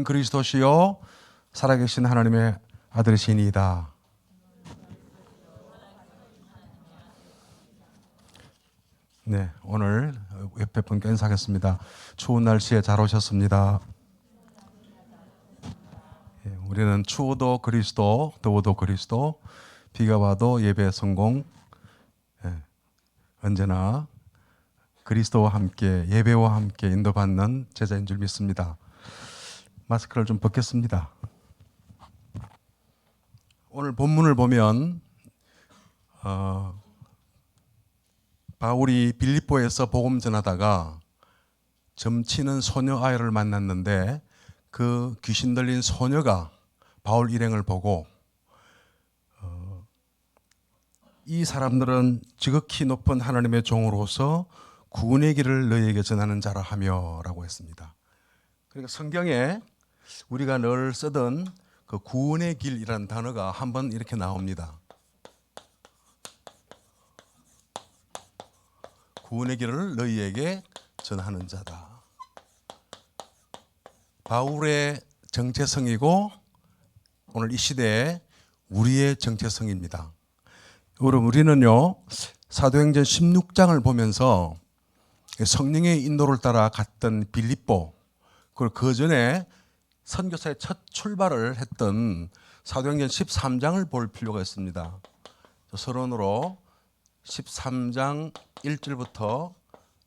그리스도시요 살아계신 하나님의 아들이시니이다. 네, 오늘 옆에 분께 인사하겠습니다. 추운 날씨에 잘 오셨습니다. 우리는 추워도 그리스도, 더워도 그리스도, 비가 와도 예배 성공. 언제나 그리스도와 함께, 예배와 함께 인도받는 제자인 줄 믿습니다. 마스크를 좀 벗겠습니다. 오늘 본문을 보면 바울이 빌립보에서 복음 전하다가 점치는 소녀 아이를 만났는데 그 귀신 들린 소녀가 바울 일행을 보고 이 사람들은 지극히 높은 하나님의 종으로서 구원의 길을 너희에게 전하는 자라 하며 라고 했습니다. 그러니까 성경에 우리가 늘 쓰던 그 구원의 길이라는 단어가 한번 이렇게 나옵니다. 구원의 길을 너희에게 전하는 자다. 바울의 정체성이고 오늘 이 시대에 우리의 정체성입니다. 여러분, 우리는요 사도행전 16장을 보면서 성령의 인도를 따라 갔던 빌립보, 그리고 그 전에 선교사의 첫 출발을 했던 사도행전 13장을 볼 필요가 있습니다. 서론으로 13장 1절부터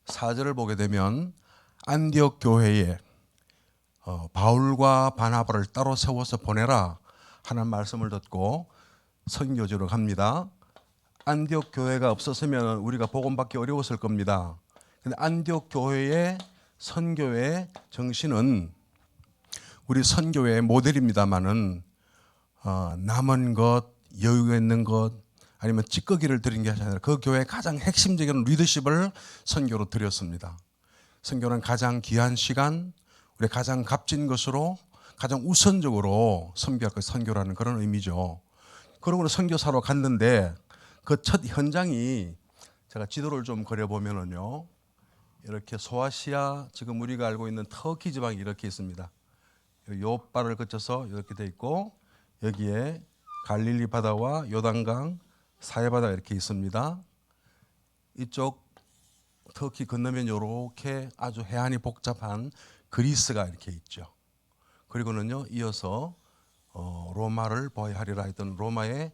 4절을 보게 되면 안디옥 교회에 바울과 바나바를 따로 세워서 보내라 하는 말씀을 듣고 선교지로 갑니다. 안디옥 교회가 없었으면 우리가 복음받기 어려웠을 겁니다. 근데 안디옥 교회의 선교의 정신은 우리 선교의 모델입니다만은 남은 것, 여유가 있는 것, 아니면 찌꺼기를 드린 게 아니라 그 교회의 가장 핵심적인 리더십을 선교로 드렸습니다. 선교는 가장 귀한 시간, 우리 가장 값진 것으로 가장 우선적으로 섬겨야 할 것, 선교라는 그런 의미죠. 그러고 선교사로 갔는데 그 첫 현장이 제가 지도를 좀 그려보면은요, 이렇게 소아시아, 지금 우리가 알고 있는 터키 지방이 이렇게 있습니다. 요바를 거쳐서 이렇게 돼 있고 여기에 갈릴리 바다와 요단강, 사해바다가 이렇게 있습니다. 이쪽 터키 건너면 이렇게 아주 해안이 복잡한 그리스가 이렇게 있죠. 그리고는요 이어서 로마를 보아야 하리라 했던 로마의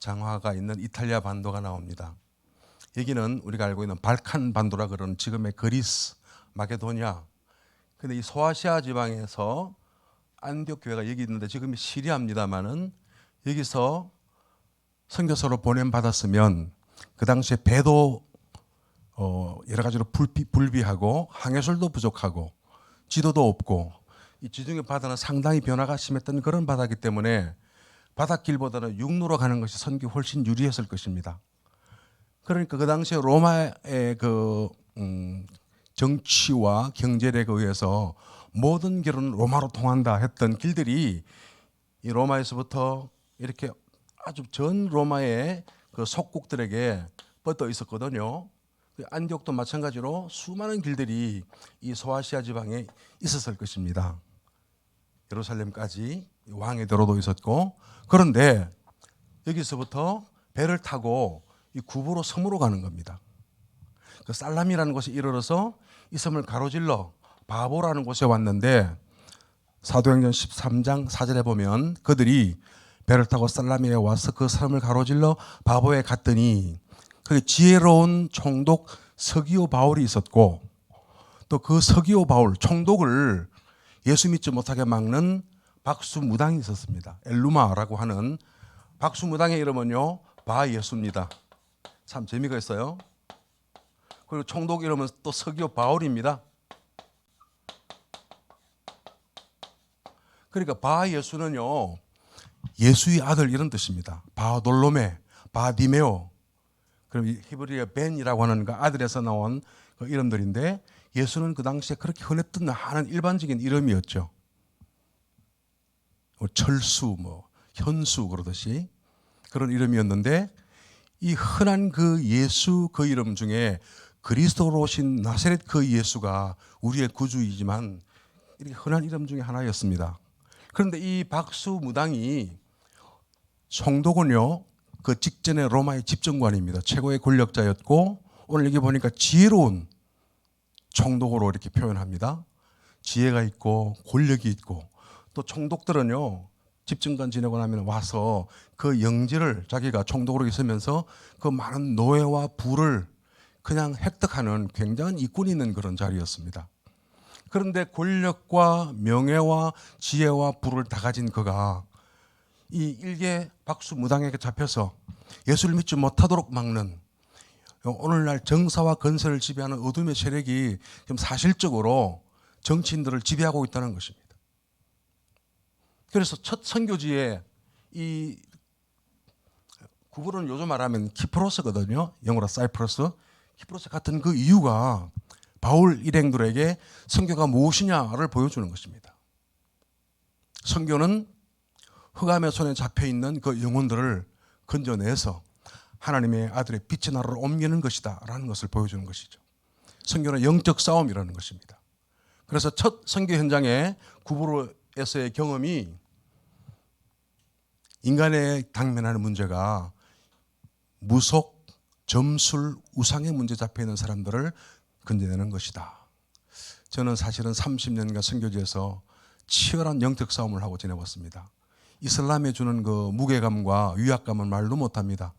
장화가 있는 이탈리아 반도가 나옵니다. 여기는 우리가 알고 있는 발칸 반도라 그러는 지금의 그리스, 마케도니아. 근데 이 소아시아 지방에서 안디옥 교회가 여기 있는데 지금이 시리아입니다만은 여기서 선교사로 보냄 받았으면 그 당시에 배도 여러 가지로 불비하고 항해술도 부족하고 지도도 없고 이 지중해 바다는 상당히 변화가 심했던 그런 바다이기 때문에 바닷길보다는 육로로 가는 것이 선교 훨씬 유리했을 것입니다. 그러니까 그 당시에 로마의 정치와 경제력에 의해서 모든 길은 로마로 통한다 했던 길들이 이 로마에서부터 이렇게 아주 전 로마의 그 속국들에게 뻗어 있었거든요. 안디옥도 마찬가지로 수많은 길들이 이 소아시아 지방에 있었을 것입니다. 예루살렘까지 왕의 도로도 있었고, 그런데 여기서부터 배를 타고 이 구부로 섬으로 가는 겁니다. 그 살람이라는 곳에 이르러서 이 섬을 가로질러 바보라는 곳에 왔는데 사도행전 13장 4절에 보면 그들이 배를 타고 살라미에 와서 그 섬을 가로질러 바보에 갔더니 거기 지혜로운 총독 서기오 바울이 있었고 또 그 서기오 바울 총독을 예수 믿지 못하게 막는 박수무당이 있었습니다. 엘루마라고 하는 박수무당의 이름은요 바예수입니다. 참 재미가 있어요. 그리고 총독 이름은 또 서기오 바울입니다. 그러니까 바예수는요 예수의 아들 이런 뜻입니다. 바돌로메, 바디메오. 그럼 히브리어 벤이라고 하는 그 아들에서 나온 그 이름들인데 예수는 그 당시에 그렇게 흔했던 하는 일반적인 이름이었죠. 철수, 현수 그러듯이 그런 이름이었는데 이 흔한 그 예수 그 이름 중에 그리스도로 오신 나사렛 그 예수가 우리의 구주이지만 이렇게 흔한 이름 중에 하나였습니다. 그런데 이 박수무당이 총독은요, 그 직전에 로마의 집정관입니다. 최고의 권력자였고, 오늘 여기 보니까 지혜로운 총독으로 이렇게 표현합니다. 지혜가 있고 권력이 있고, 또 총독들은요, 집정관 지내고 나면 와서 그 영지를 자기가 총독으로 있으면서 그 많은 노예와 부를 그냥 획득하는 굉장한 이권이 있는 그런 자리였습니다. 그런데 권력과 명예와 지혜와 부를 다 가진 그가 이 일개 박수무당에게 잡혀서 예수를 믿지 못하도록 막는, 오늘날 정사와 건설을 지배하는 어둠의 세력이 지금 사실적으로 정치인들을 지배하고 있다는 것입니다. 그래서 첫 선교지에 이 구부로는 요즘 말하면 키프로스거든요. 영어로 사이프러스. 키프로스 같은 그 이유가 바울 일행들에게 선교가 무엇이냐를 보여주는 것입니다. 선교는 흑암의 손에 잡혀있는 그 영혼들을 건져내서 하나님의 아들의 빛의 나라로 옮기는 것이다 라는 것을 보여주는 것이죠. 선교는 영적 싸움이라는 것입니다. 그래서 첫 선교 현장에 구부로에서의 경험이 인간에 당면하는 문제가 무속, 점술, 우상의 문제 잡혀있는 사람들을 건져내는 것이다. 저는 사실은 30년간 선교지에서 치열한 영적 싸움을 하고 지내봤습니다. 이슬람에 주는 그 무게감과 위압감은 말도 못합니다.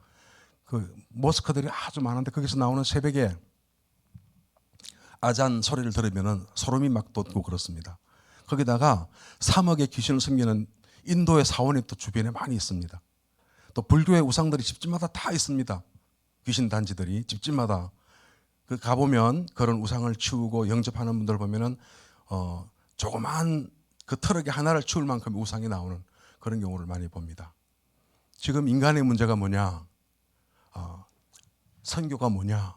그 모스크들이 아주 많은데 거기서 나오는 새벽에 아잔 소리를 들으면 소름이 막 돋고 그렇습니다. 거기다가 3억의 귀신을 섬기는 인도의 사원이 또 주변에 많이 있습니다. 또 불교의 우상들이 집집마다 다 있습니다. 귀신 단지들이 집집마다. 그 가보면 그런 우상을 치우고 영접하는 분들 보면은 조그만 그 트럭에 하나를 치울 만큼 우상이 나오는 그런 경우를 많이 봅니다. 지금 인간의 문제가 뭐냐? 선교가 뭐냐?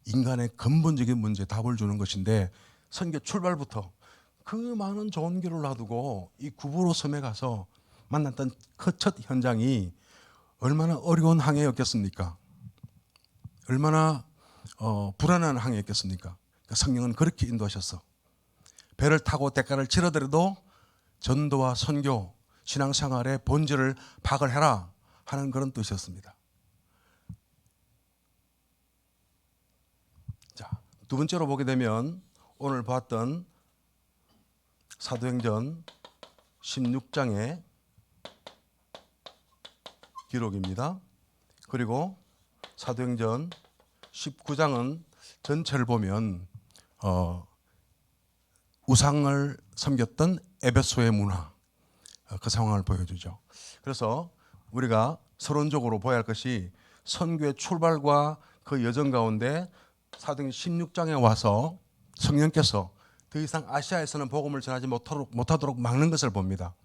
인간의 근본적인 문제에 답을 주는 것인데, 선교 출발부터 그 많은 좋은 길을 놔두고 이 구부로 섬에 가서 만났던 그 첫 현장이 얼마나 어려운 항해였겠습니까? 얼마나 불안한 항해였겠습니까? 그러니까 성령은 그렇게 인도하셨어. 배를 타고 대가를 치르더라도 전도와 선교, 신앙생활의 본질을 파악을 해라 하는 그런 뜻이었습니다. 자, 두 번째로 보게 되면 오늘 봤던 사도행전 16장의 기록입니다. 그리고 사도행전 19장은 전체를 보면 우상을 섬겼던 에베소의 문화, 그 상황을 보여주죠. 그래서 우리가 서론적으로 보아야 할 것이 선교의 출발과 그 여정 가운데 사도행전 16장에 와서 성령께서 더 이상 아시아에서는 복음을 전하지 못하도록 막는 것을 봅니다.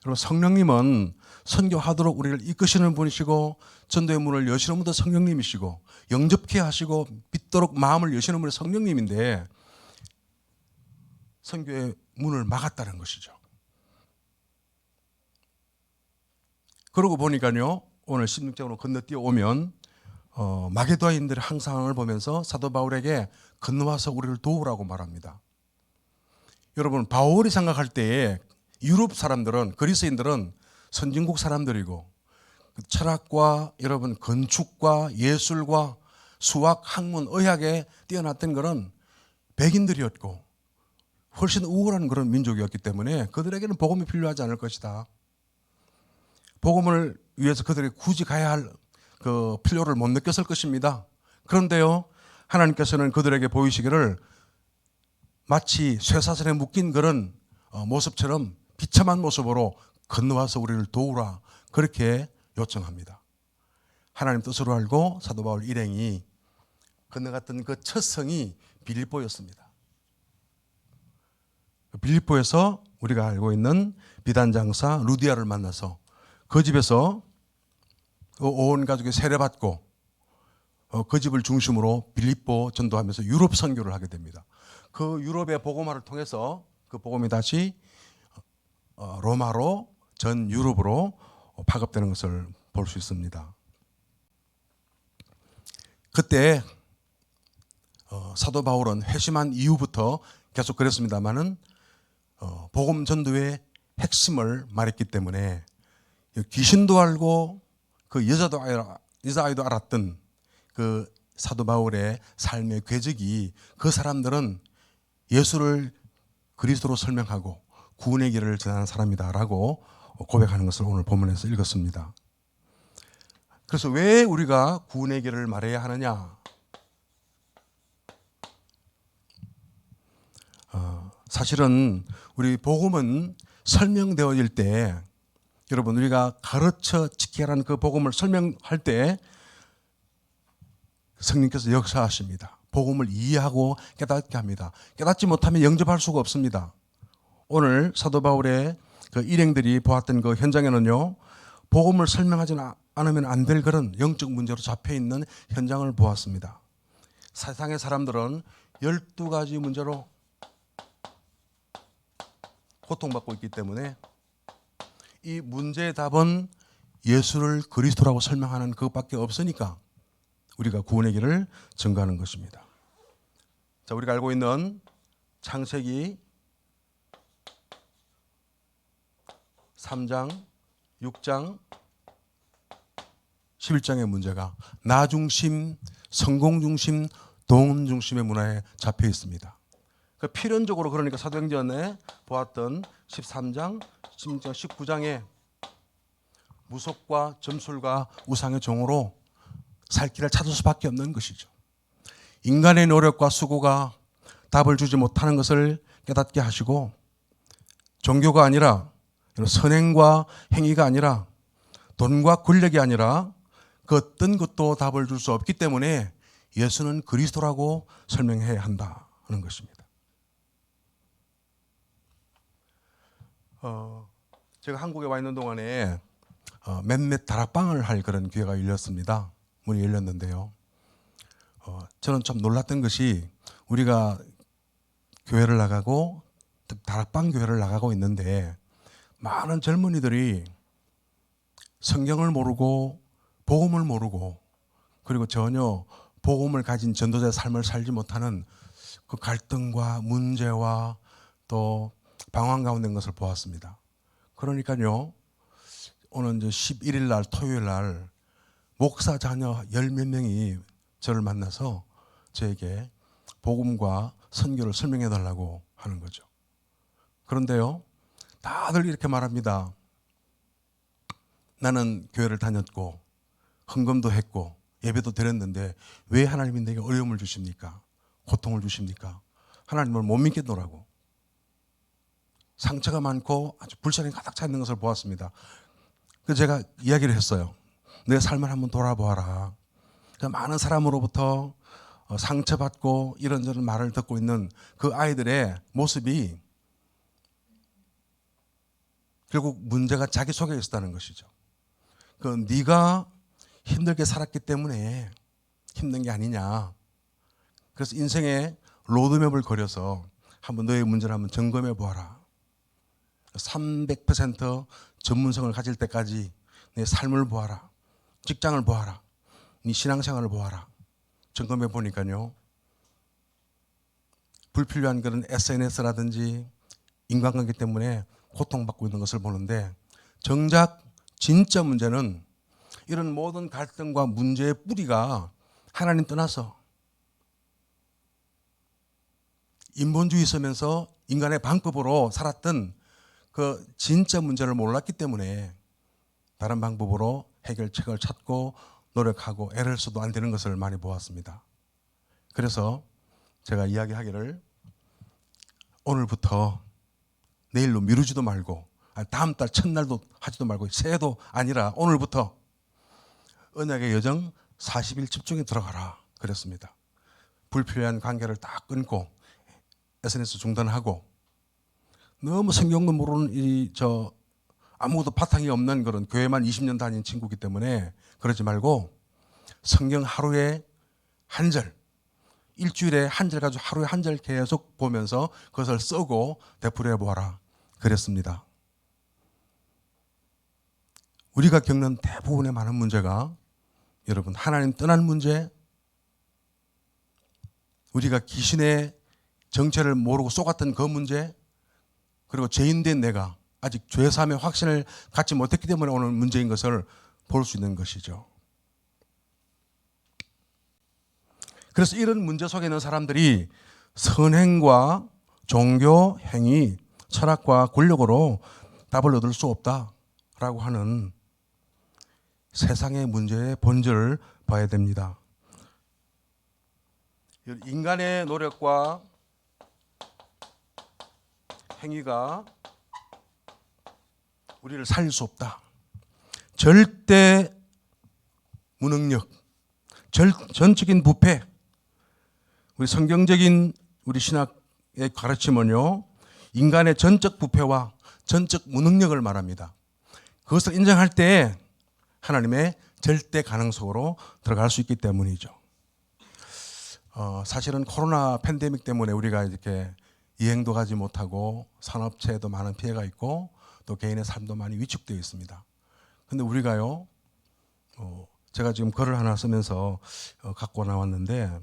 여러분, 성령님은 선교하도록 우리를 이끄시는 분이시고 전도의 문을 여시는 분도 성령님이시고 영접케 하시고 믿도록 마음을 여시는 분이 성령님인데 선교의 문을 막았다는 것이죠. 그러고 보니까요, 오늘 16장으로 건너뛰어 오면 마게도아인들의 항상을 보면서 사도 바울에게 건너와서 우리를 도우라고 말합니다. 여러분, 바울이 생각할 때에 유럽 사람들은, 그리스인들은 선진국 사람들이고 철학과 여러분 건축과 예술과 수학, 학문, 의학에 뛰어났던 그런 백인들이었고 훨씬 우월한 그런 민족이었기 때문에 그들에게는 복음이 필요하지 않을 것이다. 복음을 위해서 그들이 굳이 가야 할 그 필요를 못 느꼈을 것입니다. 그런데요, 하나님께서는 그들에게 보이시기를 마치 쇠사슬에 묶인 그런 모습처럼 비참한 모습으로 건너와서 우리를 도우라, 그렇게 요청합니다. 하나님 뜻으로 알고 사도 바울 일행이 건너갔던 그 첫 성이 빌립보였습니다. 빌립보에서 우리가 알고 있는 비단 장사 루디아를 만나서 그 집에서 온 가족이 세례받고 그 집을 중심으로 빌립보 전도하면서 유럽 선교를 하게 됩니다. 그 유럽의 복음화를 통해서 그 복음이 다시 로마로, 전 유럽으로 파급되는 것을 볼 수 있습니다. 그때 사도 바울은 회심한 이후부터 계속 그랬습니다마는 복음 전도의 핵심을 말했기 때문에 귀신도 알고 그 여자아이도 알았던 그 사도 바울의 삶의 궤적이 그 사람들은 예수를 그리스도로 설명하고 구원의 길을 전하는 사람이다라고 고백하는 것을 오늘 본문에서 읽었습니다. 그래서 왜 우리가 구원의 길을 말해야 하느냐? 사실은 우리 복음은 설명되어질 때 여러분 우리가 가르쳐 지키라는 그 복음을 설명할 때 성령께서 역사하십니다. 복음을 이해하고 깨닫게 합니다. 깨닫지 못하면 영접할 수가 없습니다. 오늘 사도 바울의 그 일행들이 보았던 그 현장에는요, 복음을 설명하지 않으면 안 될 그런 영적 문제로 잡혀있는 현장을 보았습니다. 세상의 사람들은 12가지 문제로 고통받고 있기 때문에 이 문제의 답은 예수를 그리스도라고 설명하는 그것밖에 없으니까 우리가 구원의 길을 증거하는 것입니다. 자, 우리가 알고 있는 창세기 3장, 6장, 11장의 문제가 나 중심, 성공 중심, 돈 중심의 문화에 잡혀 있습니다. 필연적으로 그러니까 사도행전에 보았던 13장, 16장, 19장의 무속과 점술과 우상의 종으로 살 길을 찾을 수밖에 없는 것이죠. 인간의 노력과 수고가 답을 주지 못하는 것을 깨닫게 하시고 종교가 아니라 선행과 행위가 아니라 돈과 권력이 아니라 그 어떤 것도 답을 줄 수 없기 때문에 예수는 그리스도라고 설명해야 한다는 것입니다. 제가 한국에 와 있는 동안에 몇몇 다락방을 할 그런 기회가 열렸습니다. 문이 열렸는데요. 저는 좀 놀랐던 것이 우리가 교회를 나가고 다락방 교회를 나가고 있는데 많은 젊은이들이 성경을 모르고 복음을 모르고 그리고 전혀 복음을 가진 전도자의 삶을 살지 못하는 그 갈등과 문제와 또 방황 가운데 있는 것을 보았습니다. 그러니까요, 오늘 이제 11일 날 토요일 날 목사 자녀 10몇 명이 저를 만나서 저에게 복음과 선교를 설명해 달라고 하는 거죠. 그런데요, 다들 이렇게 말합니다. 나는 교회를 다녔고 헌금도 했고 예배도 드렸는데 왜 하나님이 내게 어려움을 주십니까? 고통을 주십니까? 하나님을 못 믿겠노라고. 상처가 많고 아주 불쌍히 가득 차 있는 것을 보았습니다. 그래서 제가 이야기를 했어요. 내 삶을 한번 돌아보아라. 많은 사람으로부터 상처받고 이런저런 말을 듣고 있는 그 아이들의 모습이 결국 문제가 자기 속에 있었다는 것이죠. 네가 힘들게 살았기 때문에 힘든 게 아니냐. 그래서 인생의 로드맵을 그려서 한번 너의 문제를 한번 점검해 보아라. 300% 전문성을 가질 때까지 내 삶을 보아라. 직장을 보아라. 네 신앙생활을 보아라. 점검해 보니까요. 불필요한 그런 SNS라든지 인간관계 때문에 고통받고 있는 것을 보는데 정작 진짜 문제는 이런 모든 갈등과 문제의 뿌리가 하나님 떠나서 인본주의 쓰면서 인간의 방법으로 살았던 그 진짜 문제를 몰랐기 때문에 다른 방법으로 해결책을 찾고 노력하고 애를 써도 안 되는 것을 많이 보았습니다. 그래서 제가 이야기하기를 오늘부터 내일로 미루지도 말고 다음 달 첫날도 하지도 말고 새해도 아니라 오늘부터 언약의 여정 40일 집중에 들어가라 그랬습니다. 불필요한 관계를 다 끊고 SNS 중단하고 너무 성경도 모르는 아무것도 바탕이 없는 그런 교회만 20년 다닌 친구이기 때문에 그러지 말고 성경 하루에 한 절, 일주일에 한 절 가지고 하루에 한 절 계속 보면서 그것을 쓰고 되풀이해 보아라 그랬습니다. 우리가 겪는 대부분의 많은 문제가 여러분 하나님 떠난 문제, 우리가 귀신의 정체를 모르고 속았던 그 문제, 그리고 죄인된 내가 아직 죄 사함의 확신을 갖지 못했기 때문에 오는 문제인 것을 볼 수 있는 것이죠. 그래서 이런 문제 속에 있는 사람들이 선행과 종교, 행위, 철학과 권력으로 답을 얻을 수 없다라고 하는 세상의 문제의 본질을 봐야 됩니다. 인간의 노력과 행위가 우리를 살릴 수 없다. 절대 무능력, 전적인 부패. 우리 성경적인 우리 신학의 가르침은요, 인간의 전적 부패와 전적 무능력을 말합니다. 그것을 인정할 때 하나님의 절대 가능 속으로 들어갈 수 있기 때문이죠. 사실은 코로나 팬데믹 때문에 우리가 이렇게 여행도 가지 못하고 산업체에도 많은 피해가 있고 또 개인의 삶도 많이 위축되어 있습니다. 근데 우리가요, 제가 지금 글을 하나 쓰면서 갖고 나왔는데,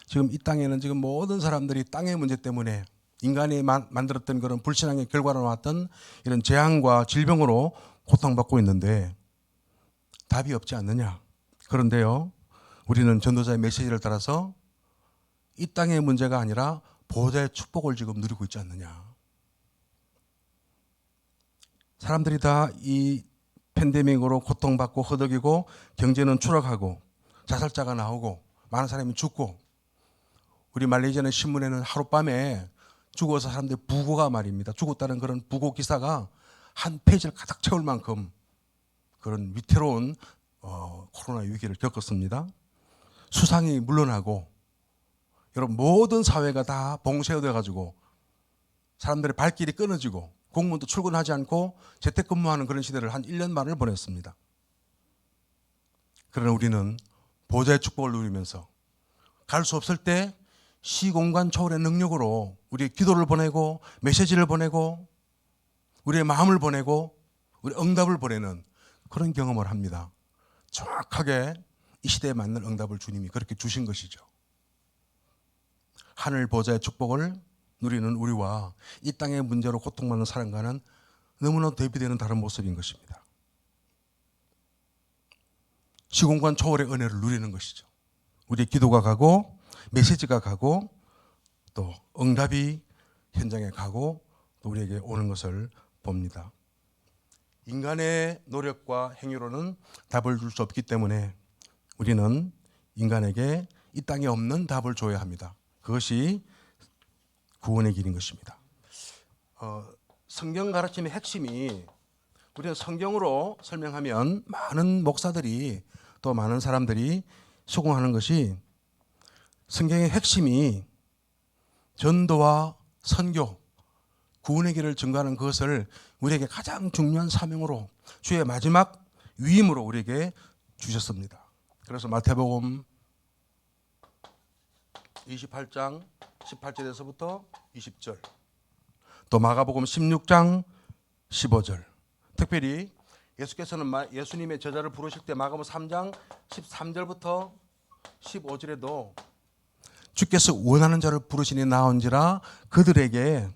지금 이 땅에는 지금 모든 사람들이 땅의 문제 때문에 인간이 만들었던 그런 불신앙의 결과로 나왔던 이런 재앙과 질병으로 고통받고 있는데 답이 없지 않느냐. 그런데요, 우리는 전도자의 메시지를 따라서 이 땅의 문제가 아니라 보좌의 축복을 지금 누리고 있지 않느냐. 사람들이 다 이 팬데믹으로 고통받고 허덕이고 경제는 추락하고 자살자가 나오고 많은 사람이 죽고, 우리 말레이시아는 신문에는 하룻밤에 죽어서 사람들이 부고가 말입니다. 죽었다는 그런 부고 기사가 한 페이지를 가득 채울 만큼 그런 위태로운 코로나 위기를 겪었습니다. 수상이 물러나고 여러분 모든 사회가 다 봉쇄되어 가지고 사람들의 발길이 끊어지고 공무원도 출근하지 않고 재택근무하는 그런 시대를 한 1년 반을 보냈습니다. 그러나 우리는 보좌의 축복을 누리면서 갈 수 없을 때 시공간 초월의 능력으로 우리의 기도를 보내고 메시지를 보내고 우리의 마음을 보내고 우리 응답을 보내는 그런 경험을 합니다. 정확하게 이 시대에 맞는 응답을 주님이 그렇게 주신 것이죠. 하늘 보좌의 축복을 누리는 우리와 이 땅의 문제로 고통받는 사람과는 너무나 대비되는 다른 모습인 것입니다. 시공간 초월의 은혜를 누리는 것이죠. 우리의 기도가 가고 메시지가 가고 또 응답이 현장에 가고 또 우리에게 오는 것을 봅니다. 인간의 노력과 행위로는 답을 줄 수 없기 때문에 우리는 인간에게 이 땅에 없는 답을 줘야 합니다. 그것이 구원의 길인 것입니다. 성경 가르침의 핵심이, 우리는 성경으로 설명하면 많은 목사들이 또 많은 사람들이 수긍하는 것이, 성경의 핵심이 전도와 선교, 구원의 길을 증거하는 그것을 우리에게 가장 중요한 사명으로, 주의 마지막 위임으로 우리에게 주셨습니다. 그래서 마태복음 28장 18절에서부터 20절, 또 마가복음 16장 15절, 특별히 예수께서는 예수님의 제자를 부르실 때 마가복음 3장 13절부터 15절에도 주께서 원하는 자를 부르시니 나온지라 그들에게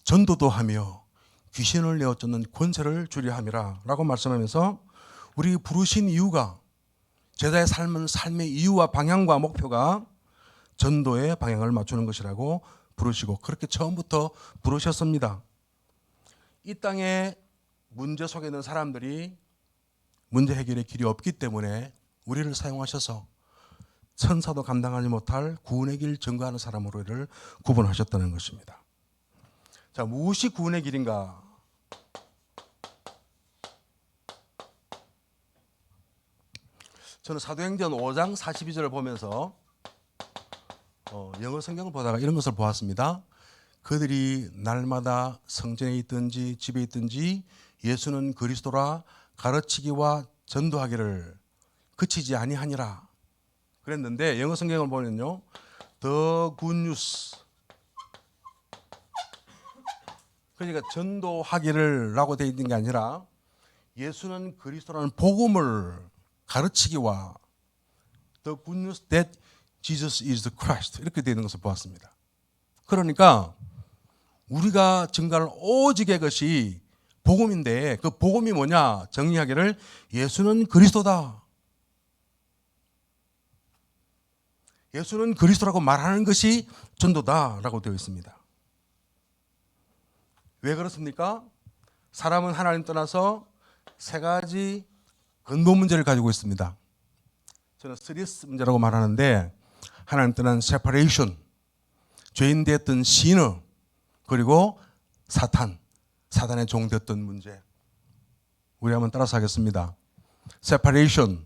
전도도 하며 귀신을 내어 쫓는 권세를 주려 함이라 라고 말씀하면서, 우리 부르신 이유가, 제자의 삶의 이유와 방향과 목표가 전도의 방향을 맞추는 것이라고 부르시고 그렇게 처음부터 부르셨습니다. 이 땅에 문제 속에 있는 사람들이 문제 해결의 길이 없기 때문에 우리를 사용하셔서 천사도 감당하지 못할 구원의 길 증거하는 사람으로 이를 구분하셨다는 것입니다. 자, 무엇이 구원의 길인가? 저는 사도행전 5장 42절을 보면서 영어 성경을 보다가 이런 것을 보았습니다. 그들이 날마다 성전에 있든지 집에 있든지 예수는 그리스도라 가르치기와 전도하기를 그치지 아니하니라 그랬는데, 영어 성경을 보면요, The Good News, 그러니까 전도하기를 라고 되어 있는 게 아니라 예수는 그리스도라는 복음을 가르치기와 The Good News that Jesus is the Christ, 이렇게 되어 있는 것을 보았습니다. 그러니까 우리가 증거할 오직의 것이 복음인데 그 복음이 뭐냐? 정리하기를 예수는 그리스도다. 예수는 그리스도라고 말하는 것이 전도다라고 되어 있습니다. 왜 그렇습니까? 사람은 하나님 떠나서 세 가지 근본 문제를 가지고 있습니다. 저는 3S 문제라고 말하는데 하나님 떠난 separation, 죄인 되었던 시너, 그리고 사단의 종 되었던 문제. 우리 한번 따라서 하겠습니다. separation,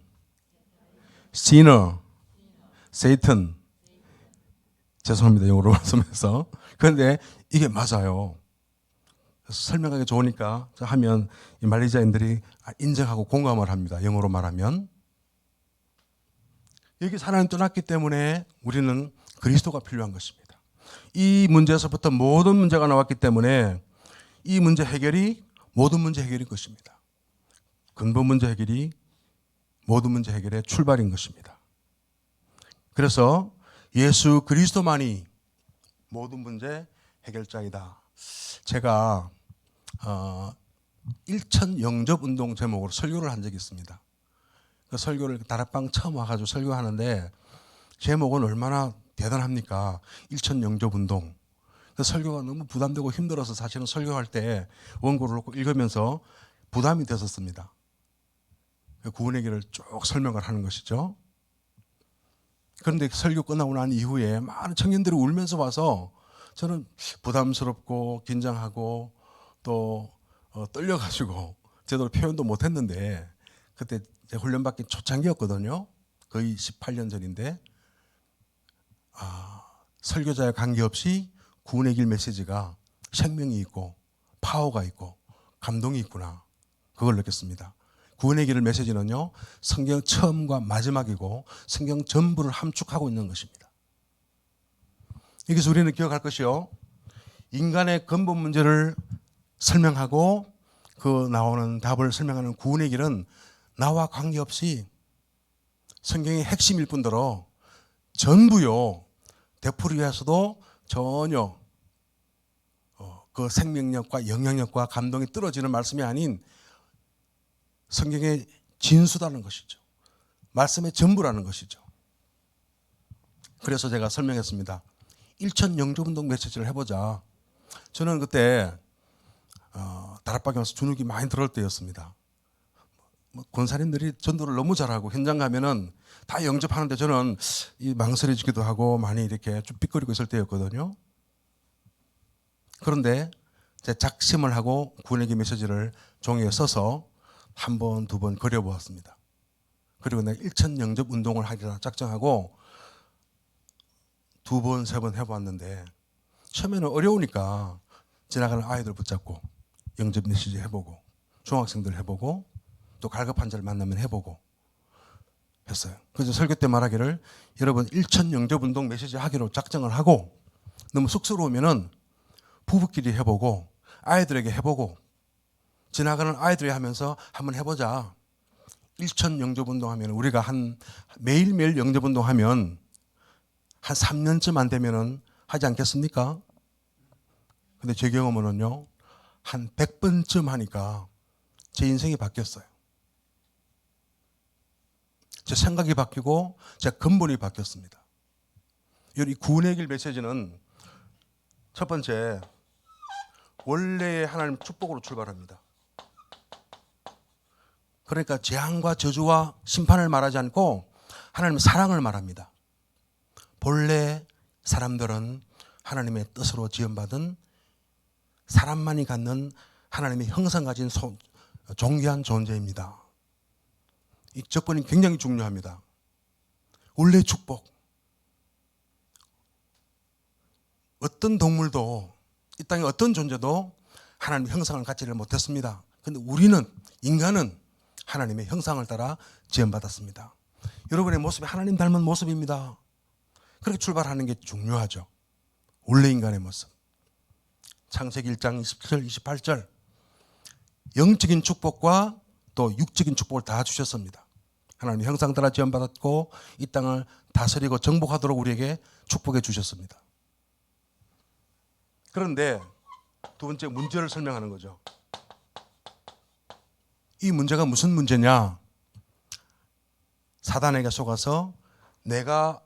sinner, Satan. 죄송합니다. 영어로 말씀해서. 그런데 이게 맞아요. 설명하기 좋으니까 하면 이 말리자인들이 인정하고 공감을 합니다. 영어로 말하면. 여기 하나님 떠났기 때문에 우리는 그리스도가 필요한 것입니다. 이 문제에서부터 모든 문제가 나왔기 때문에 이 문제 해결이 모든 문제 해결인 것입니다. 근본 문제 해결이 모든 문제 해결의 출발인 것입니다. 그래서 예수 그리스도만이 모든 문제 해결자이다. 제가 일천 영접 운동 제목으로 설교를 한 적이 있습니다. 그 설교를 다락방 처음 와가지고 설교하는데 제목은 얼마나 대단합니까? 일천 영접 운동. 그 설교가 너무 부담되고 힘들어서 사실은 설교할 때 원고를 놓고 읽으면서 부담이 됐었습니다. 그 구원의 길을 쭉 설명을 하는 것이죠. 그런데 설교 끝나고 난 이후에 많은 청년들이 울면서 와서 저는 부담스럽고 긴장하고 또 떨려가지고 제대로 표현도 못했는데 그때 훈련받기 초창기였거든요. 거의 18년 전인데 설교자에 관계없이 구원의 길 메시지가 생명이 있고 파워가 있고 감동이 있구나. 그걸 느꼈습니다. 구원의 길 메시지는요, 성경 처음과 마지막이고 성경 전부를 함축하고 있는 것입니다. 여기서 우리는 기억할 것이요, 인간의 근본 문제를 설명하고 그 나오는 답을 설명하는 구원의 길은 나와 관계없이 성경의 핵심일 뿐더러 전부요, 되풀이해서도 전혀 그 생명력과 영향력과 감동이 떨어지는 말씀이 아닌 성경의 진수라는 것이죠. 말씀의 전부라는 것이죠. 그래서 제가 설명했습니다. 일천 영접운동 메시지를 해보자. 저는 그때 다락방에 와서 주눅이 많이 들을 때였습니다. 권사님들이 전도를 너무 잘하고 현장 가면은 다 영접하는데 저는 이 망설여지기도 하고 많이 이렇게 좀 삐거리고 있을 때였거든요. 그런데 제 작심을 하고 구원의 길 메시지를 종이에 써서 한 번, 두 번 그려보았습니다. 그리고 내가 일천 영접 운동을 하리라 작정하고 두 번, 세 번 해보았는데 처음에는 어려우니까 지나가는 아이들 붙잡고 영접 메시지 해보고 중학생들 해보고 또 갈급 환자를 만나면 해보고 했어요. 그래서 설교 때 말하기를 여러분 일천 영접 운동 메시지 하기로 작정을 하고 너무 쑥스러우면은 부부끼리 해보고 아이들에게 해보고 지나가는 아이들이 하면서 한번 해보자. 일천 영접운동 하면 우리가 매일매일 영접운동 하면 한 3년쯤 안 되면은 하지 않겠습니까? 근데 제 경험으로는요, 한 100번쯤 하니까 제 인생이 바뀌었어요. 제 생각이 바뀌고 제 근본이 바뀌었습니다. 이 구원의 길 메시지는 첫 번째, 원래의 하나님 축복으로 출발합니다. 그러니까 재앙과 저주와 심판을 말하지 않고 하나님의 사랑을 말합니다. 본래 사람들은 하나님의 뜻으로 지음받은 사람만이 갖는 하나님의 형상 가진 존귀한 존재입니다. 이 접근이 굉장히 중요합니다. 원래 축복. 어떤 동물도 이 땅의 어떤 존재도 하나님의 형상을 갖지를 못했습니다. 그런데 우리는, 인간은 하나님의 형상을 따라 지음받았습니다. 여러분의 모습이 하나님 닮은 모습입니다. 그렇게 출발하는 게 중요하죠. 원래 인간의 모습. 창세기 1장 27절, 28절. 영적인 축복과 또 육적인 축복을 다 주셨습니다. 하나님의 형상 따라 지음받았고 이 땅을 다스리고 정복하도록 우리에게 축복해 주셨습니다. 그런데 두 번째 문제를 설명하는 거죠. 이 문제가 무슨 문제냐? 사단에게 속아서 내가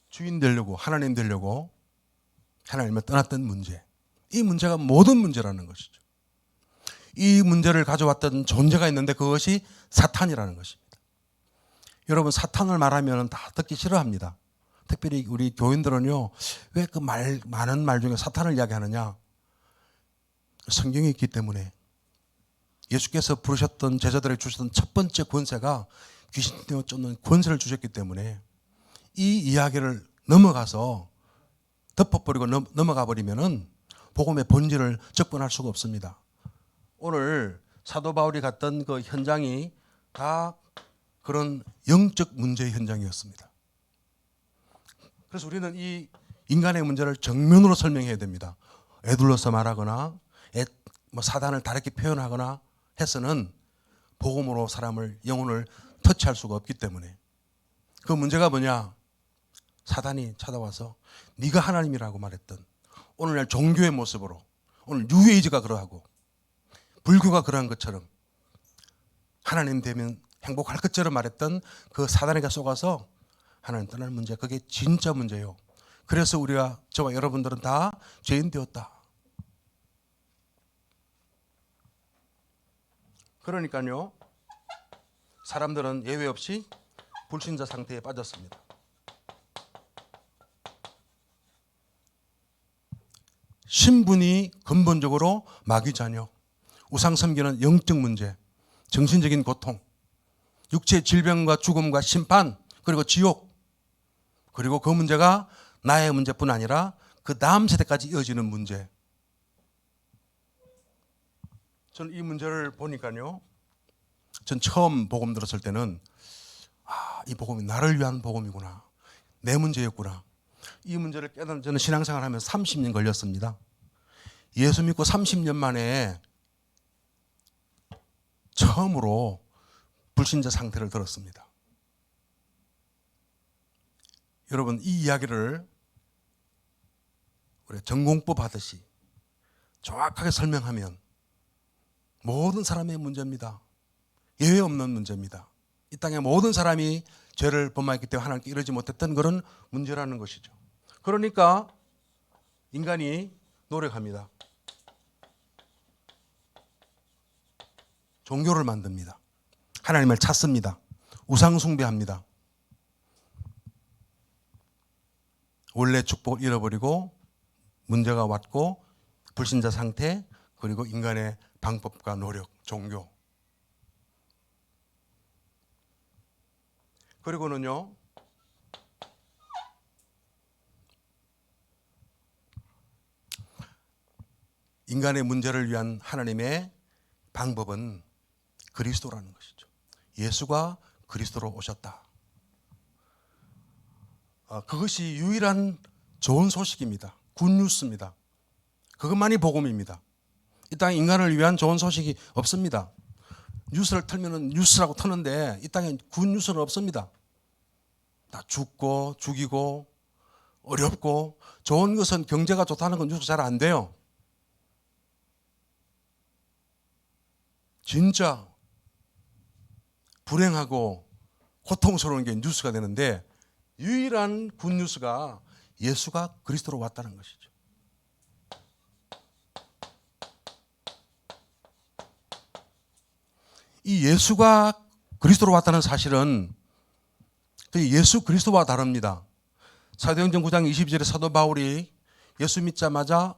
주인 되려고, 하나님 되려고 하나님을 떠났던 문제. 이 문제가 모든 문제라는 것이죠. 이 문제를 가져왔던 존재가 있는데 그것이 사탄이라는 것입니다. 여러분, 사탄을 말하면 다 듣기 싫어합니다. 특별히 우리 교인들은요, 왜 그 많은 말 중에 사탄을 이야기하느냐? 성경이 있기 때문에. 예수께서 부르셨던 제자들에게 주셨던 첫 번째 권세가 귀신을 쫓는 권세를 주셨기 때문에 이 이야기를 넘어가서 덮어버리고 넘어가 버리면은 복음의 본질을 접근할 수가 없습니다. 오늘 사도 바울이 갔던 그 현장이 다 그런 영적 문제의 현장이었습니다. 그래서 우리는 이 인간의 문제를 정면으로 설명해야 됩니다. 애둘러서 말하거나 사단을 다르게 표현하거나 해서는 복음으로 사람을, 영혼을 터치할 수가 없기 때문에. 그 문제가 뭐냐? 사단이 찾아와서 네가 하나님이라고 말했던, 오늘날 종교의 모습으로, 오늘 뉴에이지가 그러하고 불교가 그러한 것처럼 하나님 되면 행복할 것처럼 말했던 그 사단에게 속아서 하나님 떠날 문제, 그게 진짜 문제예요. 그래서 저와 여러분들은 다 죄인 되었다. 그러니까요, 사람들은 예외 없이 불신자 상태에 빠졌습니다. 신분이 근본적으로 마귀 자녀, 우상 섬기는 영적 문제, 정신적인 고통, 육체의 질병과 죽음과 심판, 그리고 지옥, 그리고 그 문제가 나의 문제뿐 아니라 그 다음 세대까지 이어지는 문제. 저는 이 문제를 보니까요, 전 처음 복음 들었을 때는 이 복음이 나를 위한 복음이구나, 내 문제였구나. 이 문제를 깨닫는, 저는 신앙생활 하면서 30년 걸렸습니다. 예수 믿고 30년 만에 처음으로 불신자 상태를 들었습니다. 여러분, 이 이야기를 우리 전공법 하듯이 정확하게 설명하면 모든 사람의 문제입니다. 예외 없는 문제입니다. 이 땅의 모든 사람이 죄를 범하였기 때문에 하나님께 이르지 못했던 그런 문제라는 것이죠. 그러니까 인간이 노력합니다. 종교를 만듭니다. 하나님을 찾습니다. 우상 숭배합니다. 원래 축복을 잃어버리고 문제가 왔고 불신자 상태, 그리고 인간의 방법과 노력, 종교. 그리고는요, 인간의 문제를 위한 하나님의 방법은 그리스도라는 것이죠. 예수가 그리스도로 오셨다. 그것이 유일한 좋은 소식입니다. 굿뉴스입니다. 그것만이 복음입니다. 이 땅에 인간을 위한 좋은 소식이 없습니다. 뉴스를 틀면 뉴스라고 트는데 이 땅에 굿뉴스는 없습니다. 다 죽고 죽이고 어렵고, 좋은 것은 경제가 좋다는 건 뉴스 잘 안 돼요. 진짜 불행하고 고통스러운 게 뉴스가 되는데 유일한 굿뉴스가 예수가 그리스도로 왔다는 것이죠. 이 예수가 그리스도로 왔다는 사실은 예수 그리스도와 다릅니다. 사도행전 9장 22절에 사도 바울이 예수 믿자마자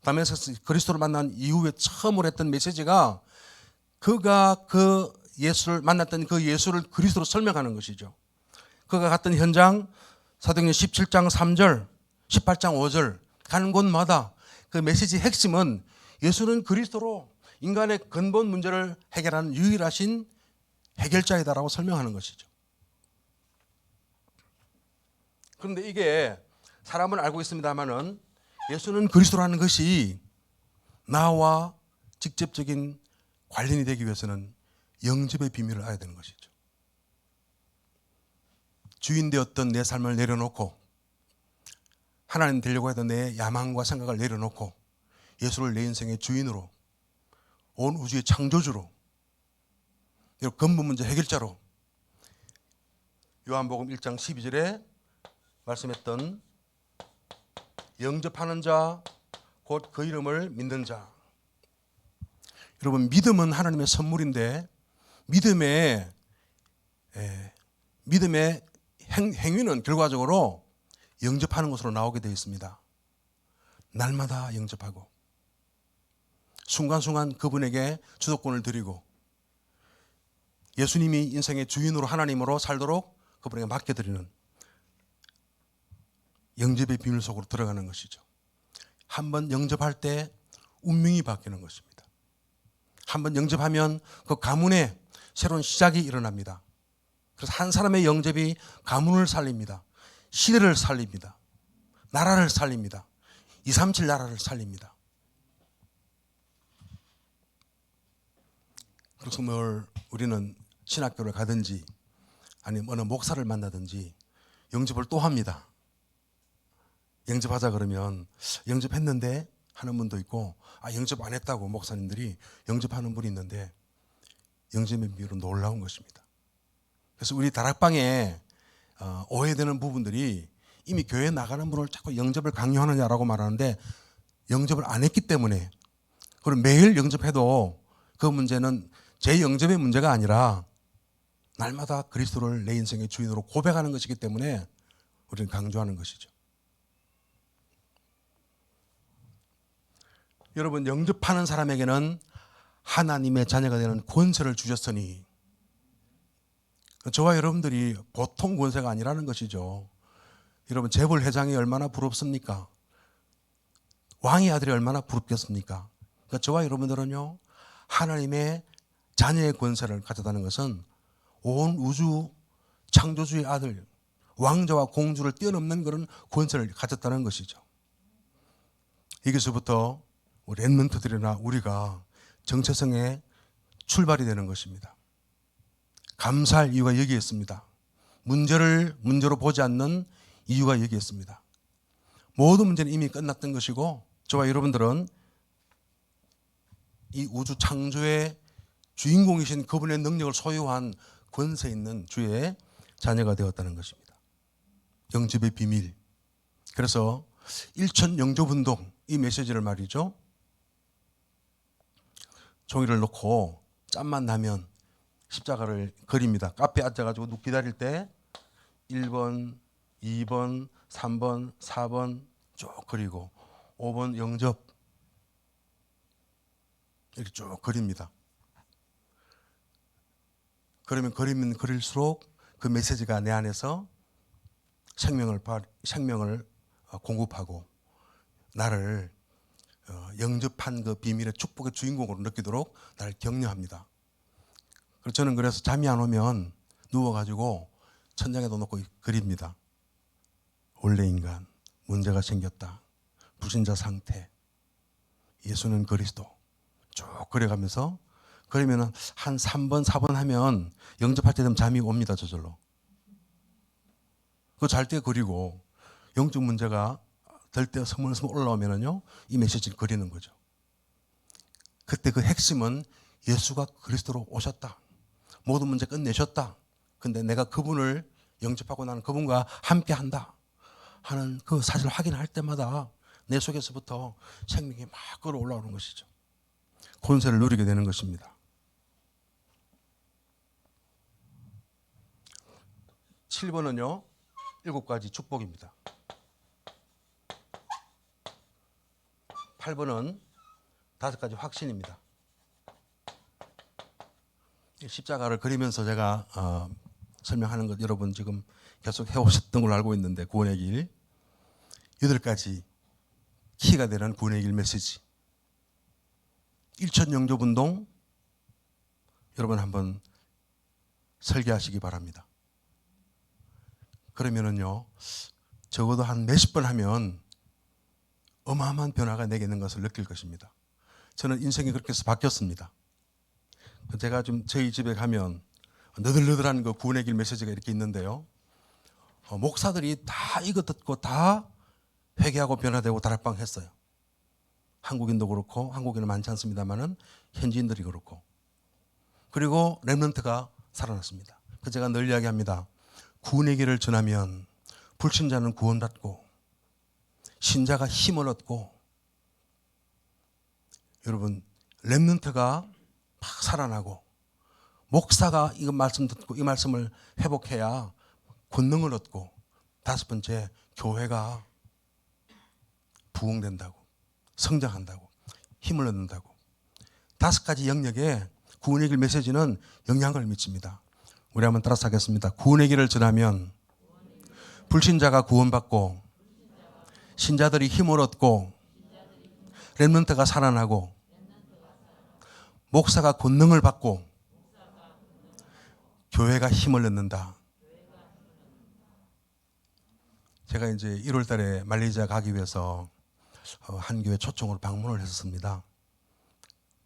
다메섹에서 그리스도를 만난 이후에 처음으로 했던 메시지가 그가 그 예수를 만났던 그 예수를 그리스도로 설명하는 것이죠. 그가 갔던 현장, 사도행전 17장 3절, 18장 5절 가는 곳마다 그 메시지의 핵심은 예수는 그리스도로 인간의 근본 문제를 해결하는 유일하신 해결자이다라고 설명하는 것이죠. 그런데 이게 사람은 알고 있습니다만은 예수는 그리스도라는 것이 나와 직접적인 관련이 되기 위해서는 영접의 비밀을 알아야 되는 것이죠. 주인 되었던 내 삶을 내려놓고 하나님 되려고 했던 내 야망과 생각을 내려놓고 예수를 내 인생의 주인으로, 온 우주의 창조주로, 근본 문제 해결자로 요한복음 1장 12절에 말씀했던 영접하는 자, 곧 그 이름을 믿는 자. 여러분, 믿음은 하나님의 선물인데 믿음의 행위는 결과적으로 영접하는 것으로 나오게 되어 있습니다. 날마다 영접하고 순간순간 그분에게 주도권을 드리고 예수님이 인생의 주인으로 하나님으로 살도록 그분에게 맡겨드리는 영접의 비밀 속으로 들어가는 것이죠. 한번 영접할 때 운명이 바뀌는 것입니다. 한번 영접하면 그 가문에 새로운 시작이 일어납니다. 그래서 한 사람의 영접이 가문을 살립니다. 시대를 살립니다. 나라를 살립니다. 237 나라를 살립니다. 그래서 우리는 신학교를 가든지 아니면 어느 목사를 만나든지 영접을 또 합니다. 영접하자 그러면 영접했는데 하는 분도 있고, 영접 안 했다고 목사님들이 영접하는 분이 있는데 영접의 비율은 놀라운 것입니다. 그래서 우리 다락방에 오해되는 부분들이 이미 교회에 나가는 분을 자꾸 영접을 강요하느냐라고 말하는데, 영접을 안 했기 때문에, 그리고 매일 영접해도 그 문제는 제 영접의 문제가 아니라 날마다 그리스도를 내 인생의 주인으로 고백하는 것이기 때문에 우리는 강조하는 것이죠. 여러분, 영접하는 사람에게는 하나님의 자녀가 되는 권세를 주셨으니, 저와 여러분들이 보통 권세가 아니라는 것이죠. 여러분, 재벌 회장이 얼마나 부럽습니까? 왕의 아들이 얼마나 부럽겠습니까? 그러니까 저와 여러분들은요, 하나님의 자녀의 권세를 가졌다는 것은 온 우주 창조주의 아들, 왕자와 공주를 뛰어넘는 그런 권세를 가졌다는 것이죠. 여기서부터 우리 랩런트들이나 우리가 정체성의 출발이 되는 것입니다. 감사할 이유가 여기에 있습니다. 문제를 문제로 보지 않는 이유가 여기에 있습니다. 모든 문제는 이미 끝났던 것이고, 저와 여러분들은 이 우주 창조의 주인공이신 그분의 능력을 소유한 권세 있는 주의 자녀가 되었다는 것입니다. 영접의 비밀. 그래서 일천 영접운동, 이 메시지를 말이죠, 종이를 놓고 짬만 나면 십자가를 그립니다. 카페에 앉아가지고 누구 기다릴 때 1번, 2번, 3번, 4번 쭉 그리고 5번 영접 이렇게 쭉 그립니다. 그러면 그리면 그릴수록 그 메시지가 내 안에서 생명을 공급하고 나를 영접한 그 비밀의 축복의 주인공으로 느끼도록 나를 격려합니다. 저는 그래서 잠이 안 오면 누워가지고 천장에도 놓고 그립니다. 원래 인간, 문제가 생겼다, 불신자 상태, 예수는 그리스도 쭉 그려가면서, 그러면 한 3번, 4번 하면 영접할 때 되면 잠이 옵니다. 저절로. 그거 잘 때 그리고 영적 문제가 될 때 스물스물 올라오면은요, 이 메시지를 그리는 거죠. 그때 그 핵심은 예수가 그리스도로 오셨다, 모든 문제 끝내셨다, 근데 내가 그분을 영접하고 나는 그분과 함께 한다 하는 그 사실을 확인할 때마다 내 속에서부터 생명이 막 끌어올라오는 것이죠. 권세를 누리게 되는 것입니다. 7번은요, 7가지 축복입니다. 8번은 5가지 확신입니다. 십자가를 그리면서 제가 설명하는 것 여러분 지금 계속 해오셨던 걸로 알고 있는데, 구원의 길 8가지 키가 되는 구원의 길 메시지, 일천 영접운동 여러분 한번 설계하시기 바랍니다. 그러면은요, 적어도 한 몇십 번 하면 어마어마한 변화가 내게 있는 것을 느낄 것입니다. 저는 인생이 그렇게 해서 바뀌었습니다. 제가 좀 저희 집에 가면 너덜너덜한 그 구원의 길 메시지가 이렇게 있는데요, 목사들이 다 이거 듣고 다 회개하고 변화되고 다락방 했어요. 한국인도 그렇고 한국인은 많지 않습니다만은 현지인들이 그렇고 그리고 렘넌트가 살아났습니다. 그 제가 늘 이야기합니다. 구원의 길을 전하면 불신자는 구원받고 신자가 힘을 얻고 여러분 렘넌트가 막 살아나고 목사가 이 말씀 듣고 이 말씀을 회복해야 권능을 얻고 다섯 번째 교회가 부흥된다고 성장한다고 힘을 얻는다고 다섯 가지 영역에 구원의 길 메시지는 영향을 미칩니다. 우리 한번 따라서 하겠습니다. 구원의 길을 전하면 불신자가 구원받고 신자들이 힘을 얻고 렘넌트가 살아나고 목사가 권능을 받고 교회가 힘을 얻는다. 제가 이제 1월 달에 말레이시아 가기 위해서 한 교회 초청으로 방문을 했었습니다.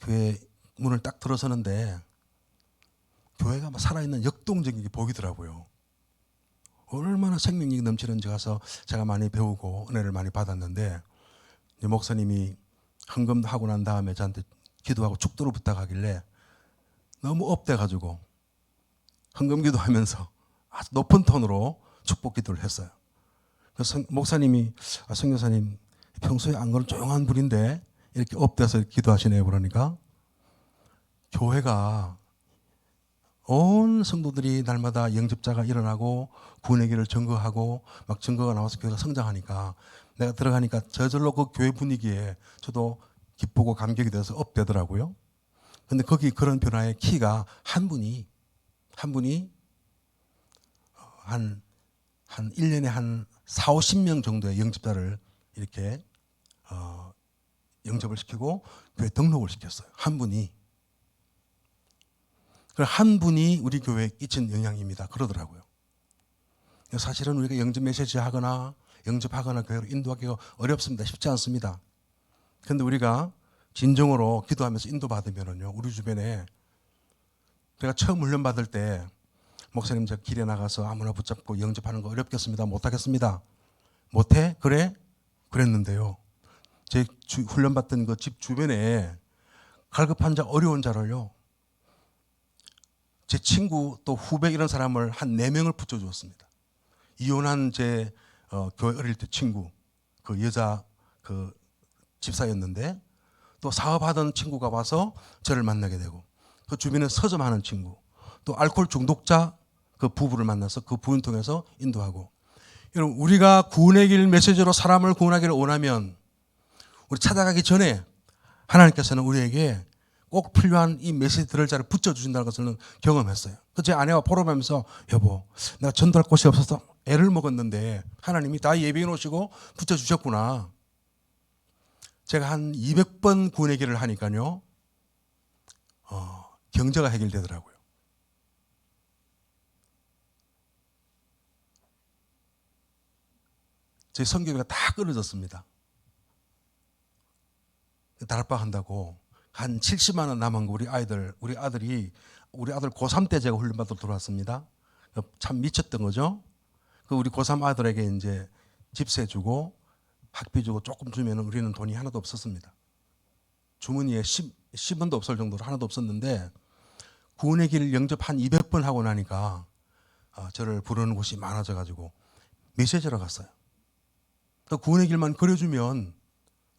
교회 문을 딱 들어서는데 교회가 막 살아있는 역동적인 게 보이더라고요. 얼마나 생명력이 넘치는지 가서 제가 많이 배우고 은혜를 많이 받았는데 목사님이 헌금하고 난 다음에 저한테 기도하고 축도를 부탁하길래 너무 업돼가지고 헌금 기도하면서 아주 높은 톤으로 축복 기도를 했어요. 그래서 목사님이 선교사님 평소에 안 그런 조용한 분인데 이렇게 업돼서 기도하시네요. 그러니까 교회가 온 성도들이 날마다 영접자가 일어나고 구원의 길을 증거하고 막 증거가 나와서 교회가 성장하니까 내가 들어가니까 저절로 그 교회 분위기에 저도 기쁘고 감격이 돼서 업되더라고요. 근데 거기 그런 변화의 키가 한 분이 한 1년에 한 4, 50명 정도의 영접자를 이렇게 영접을 시키고 교회 등록을 시켰어요. 한 분이 우리 교회에 끼친 영향입니다. 그러더라고요. 사실은 우리가 영접 메시지 하거나 영접하거나 교회로 인도하기가 어렵습니다. 쉽지 않습니다. 그런데 우리가 진정으로 기도하면서 인도받으면요, 우리 주변에 제가 처음 훈련받을 때 목사님 저 길에 나가서 아무나 붙잡고 영접하는 거 어렵겠습니다. 못하겠습니다. 못해? 그래? 그랬는데요. 제 훈련받던 그 집 주변에 갈급한 자, 어려운 자를요, 제 친구 또 후배 이런 사람을 한 4명을 붙여주었습니다. 이혼한 제 교회 어릴 때 친구, 그 여자 그 집사였는데 또 사업하던 친구가 와서 저를 만나게 되고 그 주변에 서점하는 친구, 또 알코올 중독자 그 부부를 만나서 그 부인 통해서 인도하고 여러분 우리가 구원의 길 메시지로 사람을 구원하기를 원하면 우리 찾아가기 전에 하나님께서는 우리에게 꼭 필요한 이 메시지 들을 자를 붙여주신다는 것을 경험했어요. 제 아내와 포럼하면서 여보 내가 전도할 곳이 없어서 애를 먹었는데 하나님이 다 예비해 놓으시고 붙여주셨구나. 제가 한 200번 구원의 길을 하니까요 경제가 해결되더라고요. 제 성교비가 다 끊어졌습니다. 다락방 한다고 한 70만 원 남은 거 우리 아들 고3 때 제가 훈련받으러 들어왔습니다. 참 미쳤던 거죠. 그 우리 고3 아들에게 이제 집세 주고 학비 주고 조금 주면 우리는 돈이 하나도 없었습니다. 주머니에 10원도 없을 정도로 하나도 없었는데 구원의 길 영접 한 200번 하고 나니까 저를 부르는 곳이 많아져 가지고 메시지로 갔어요. 또 구원의 길만 그려주면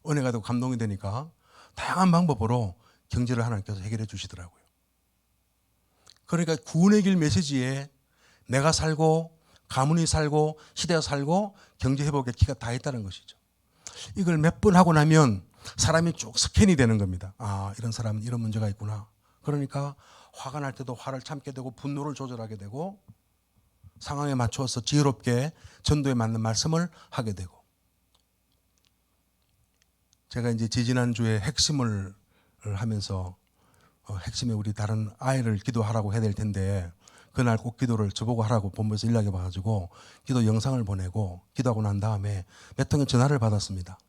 은혜가 되고 감동이 되니까 다양한 방법으로 경제를 하나님께서 해결해 주시더라고요. 그러니까 구원의 길 메시지에 내가 살고 가문이 살고 시대가 살고 경제 회복의 키가 다 있다는 것이죠. 이걸 몇 번 하고 나면 사람이 쭉 스캔이 되는 겁니다. 아, 이런 사람은 이런 문제가 있구나. 그러니까 화가 날 때도 화를 참게 되고 분노를 조절하게 되고 상황에 맞추어서 지혜롭게 전도에 맞는 말씀을 하게 되고 제가 이제 지지난주에 핵심을 하면서 핵심에 우리 다른 아이를 기도하라고 해야 될 텐데 그날 꼭 기도를 저보고 하라고 본부에서 연락해 봐가지고 기도 영상을 보내고 기도하고 난 다음에 몇 통의 전화를 받았습니다.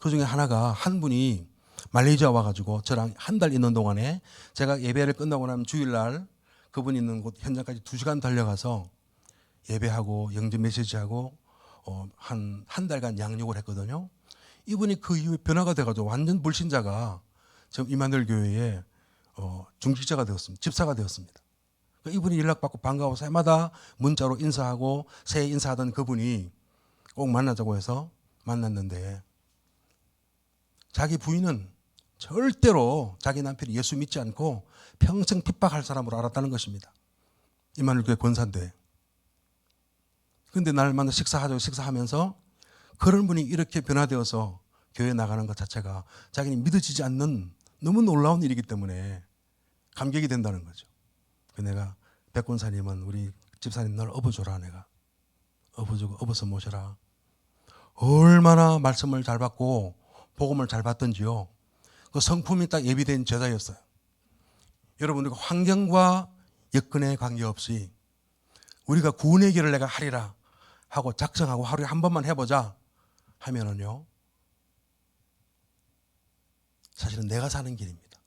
그 중에 하나가 한 분이 말레이시아 와가지고 저랑 한 달 있는 동안에 제가 예배를 끝나고 나면 주일날 그분 있는 곳 현장까지 2시간 달려가서 예배하고 영접 메시지하고 한 달간 양육을 했거든요. 이분이 그 이후에 변화가 돼가지고 완전 불신자가 지금 이마누엘 교회에 중직자가 되었습니다. 집사가 되었습니다. 이분이 연락받고 반가워서 해마다 문자로 인사하고 새해 인사하던 그분이 꼭 만나자고 해서 만났는데 자기 부인은 절대로 자기 남편이 예수 믿지 않고 평생 핍박할 사람으로 알았다는 것입니다. 이마누엘 교회 권사인데. 그런데 날 만나 식사하면서 그런 분이 이렇게 변화되어서 교회에 나가는 것 자체가 자기는 믿어지지 않는 너무 놀라운 일이기 때문에 감격이 된다는 거죠. 내가 백 권사님은 우리 집사님 널 업어줘라. 내가 업어주고 업어서 모셔라. 얼마나 말씀을 잘 받고 복음을 잘 받던지요. 그 성품이 딱 예비된 제자였어요. 여러분, 우리가 환경과 여건에 관계없이 우리가 구원의 길을 내가 하리라 하고 작정하고 하루에 한 번만 해보자 하면은요, 사실은 내가 사는 길입니다.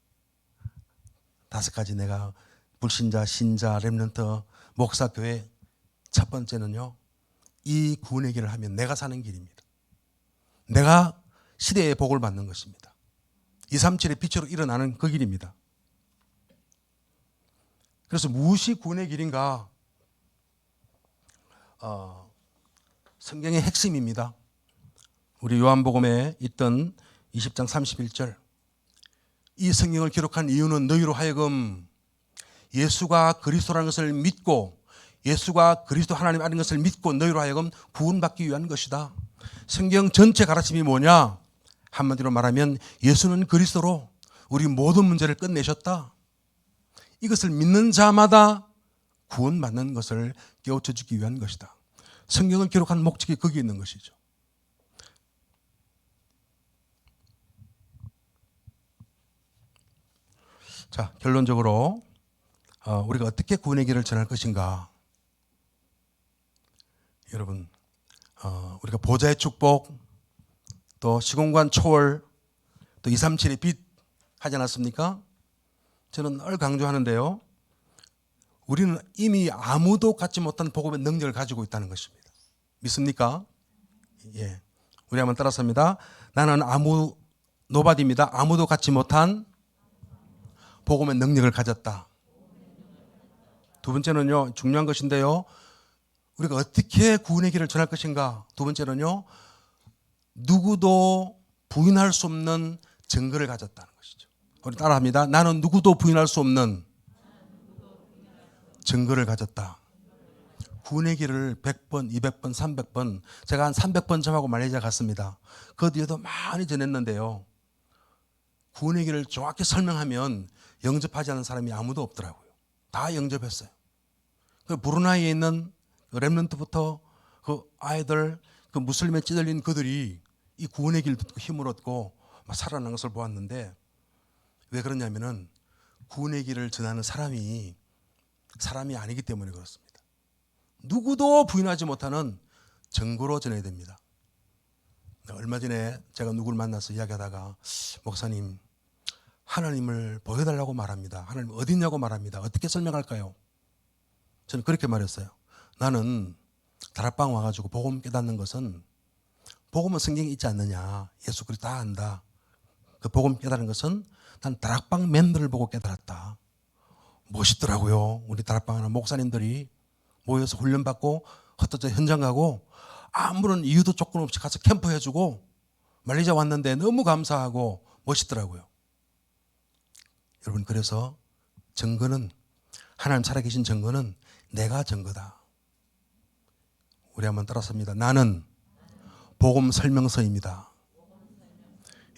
5가지 내가 불신자, 신자, 렘넌트, 목사, 교회. 첫 번째는요, 이 구원의 길을 하면 내가 사는 길입니다. 내가 시대의 복을 받는 것입니다. 237의 빛으로 일어나는 그 길입니다. 그래서 무엇이 구원의 길인가? 성경의 핵심입니다. 우리 요한복음에 있던 20장 31절. 이 성경을 기록한 이유는 너희로 하여금 예수가 그리스도라는 것을 믿고 예수가 그리스도 하나님 아닌 것을 믿고 너희로 하여금 구원받기 위한 것이다. 성경 전체 가르침이 뭐냐? 한마디로 말하면 예수는 그리스도로 우리 모든 문제를 끝내셨다. 이것을 믿는 자마다 구원받는 것을 깨우쳐 주기 위한 것이다. 성경을 기록한 목적이 거기에 있는 것이죠. 자, 결론적으로 우리가 어떻게 구원의 길을 전할 것인가? 여러분, 우리가 보좌의 축복, 또 시공간 초월, 또 237의 빛 하지 않았습니까? 저는 늘 강조하는데요, 우리는 이미 아무도 갖지 못한 복음의 능력을 가지고 있다는 것입니다. 믿습니까? 예. 우리 한번 따라서입니다. 나는 노바디입니다. 아무도 갖지 못한 복음의 능력을 가졌다. 두 번째는요, 중요한 것인데요, 우리가 어떻게 구원의 길을 전할 것인가? 두 번째는요, 누구도 부인할 수 없는 증거를 가졌다는 것이죠. 우리 따라합니다. 나는 누구도 부인할 수 없는 증거를 가졌다. 구원의 길을 100번, 200번, 300번, 제가 한 300번 전하고 말레이시아 갔습니다. 그 뒤에도 많이 전했는데요, 구원의 길을 정확히 설명하면 영접하지 않는 사람이 아무도 없더라고요. 다 영접했어요. 그 브루나이에 있는 렘넌트부터 그 아이들, 그 무슬림에 찌들린 그들이 이 구원의 길 듣고 힘을 얻고 막 살아나는 것을 보았는데, 왜 그러냐면은 구원의 길을 전하는 사람이 아니기 때문에 그렇습니다. 누구도 부인하지 못하는 증거로 전해야 됩니다. 얼마 전에 제가 누구를 만나서 이야기하다가, 목사님, 하나님을 보여달라고 말합니다. 하나님 어디 있냐고 말합니다. 어떻게 설명할까요? 저는 그렇게 말했어요. 나는 다락방 와가지고 복음 깨닫는 것은, 복음은 성경에 있지 않느냐, 예수 그리스도 다 안다. 그 복음 깨닫는 것은 난 다락방 멤버를 보고 깨달았다. 멋있더라고요. 우리 다락방 하는 목사님들이 모여서 훈련받고 흩어져 현장 가고 아무런 이유도 조건 없이 가서 캠프 해주고 말레이시아 왔는데 너무 감사하고 멋있더라고요. 여러분, 그래서 증거는, 하나님 살아계신 증거는 내가 증거다. 우리 한번 따라서입니다. 나는 복음 설명서입니다.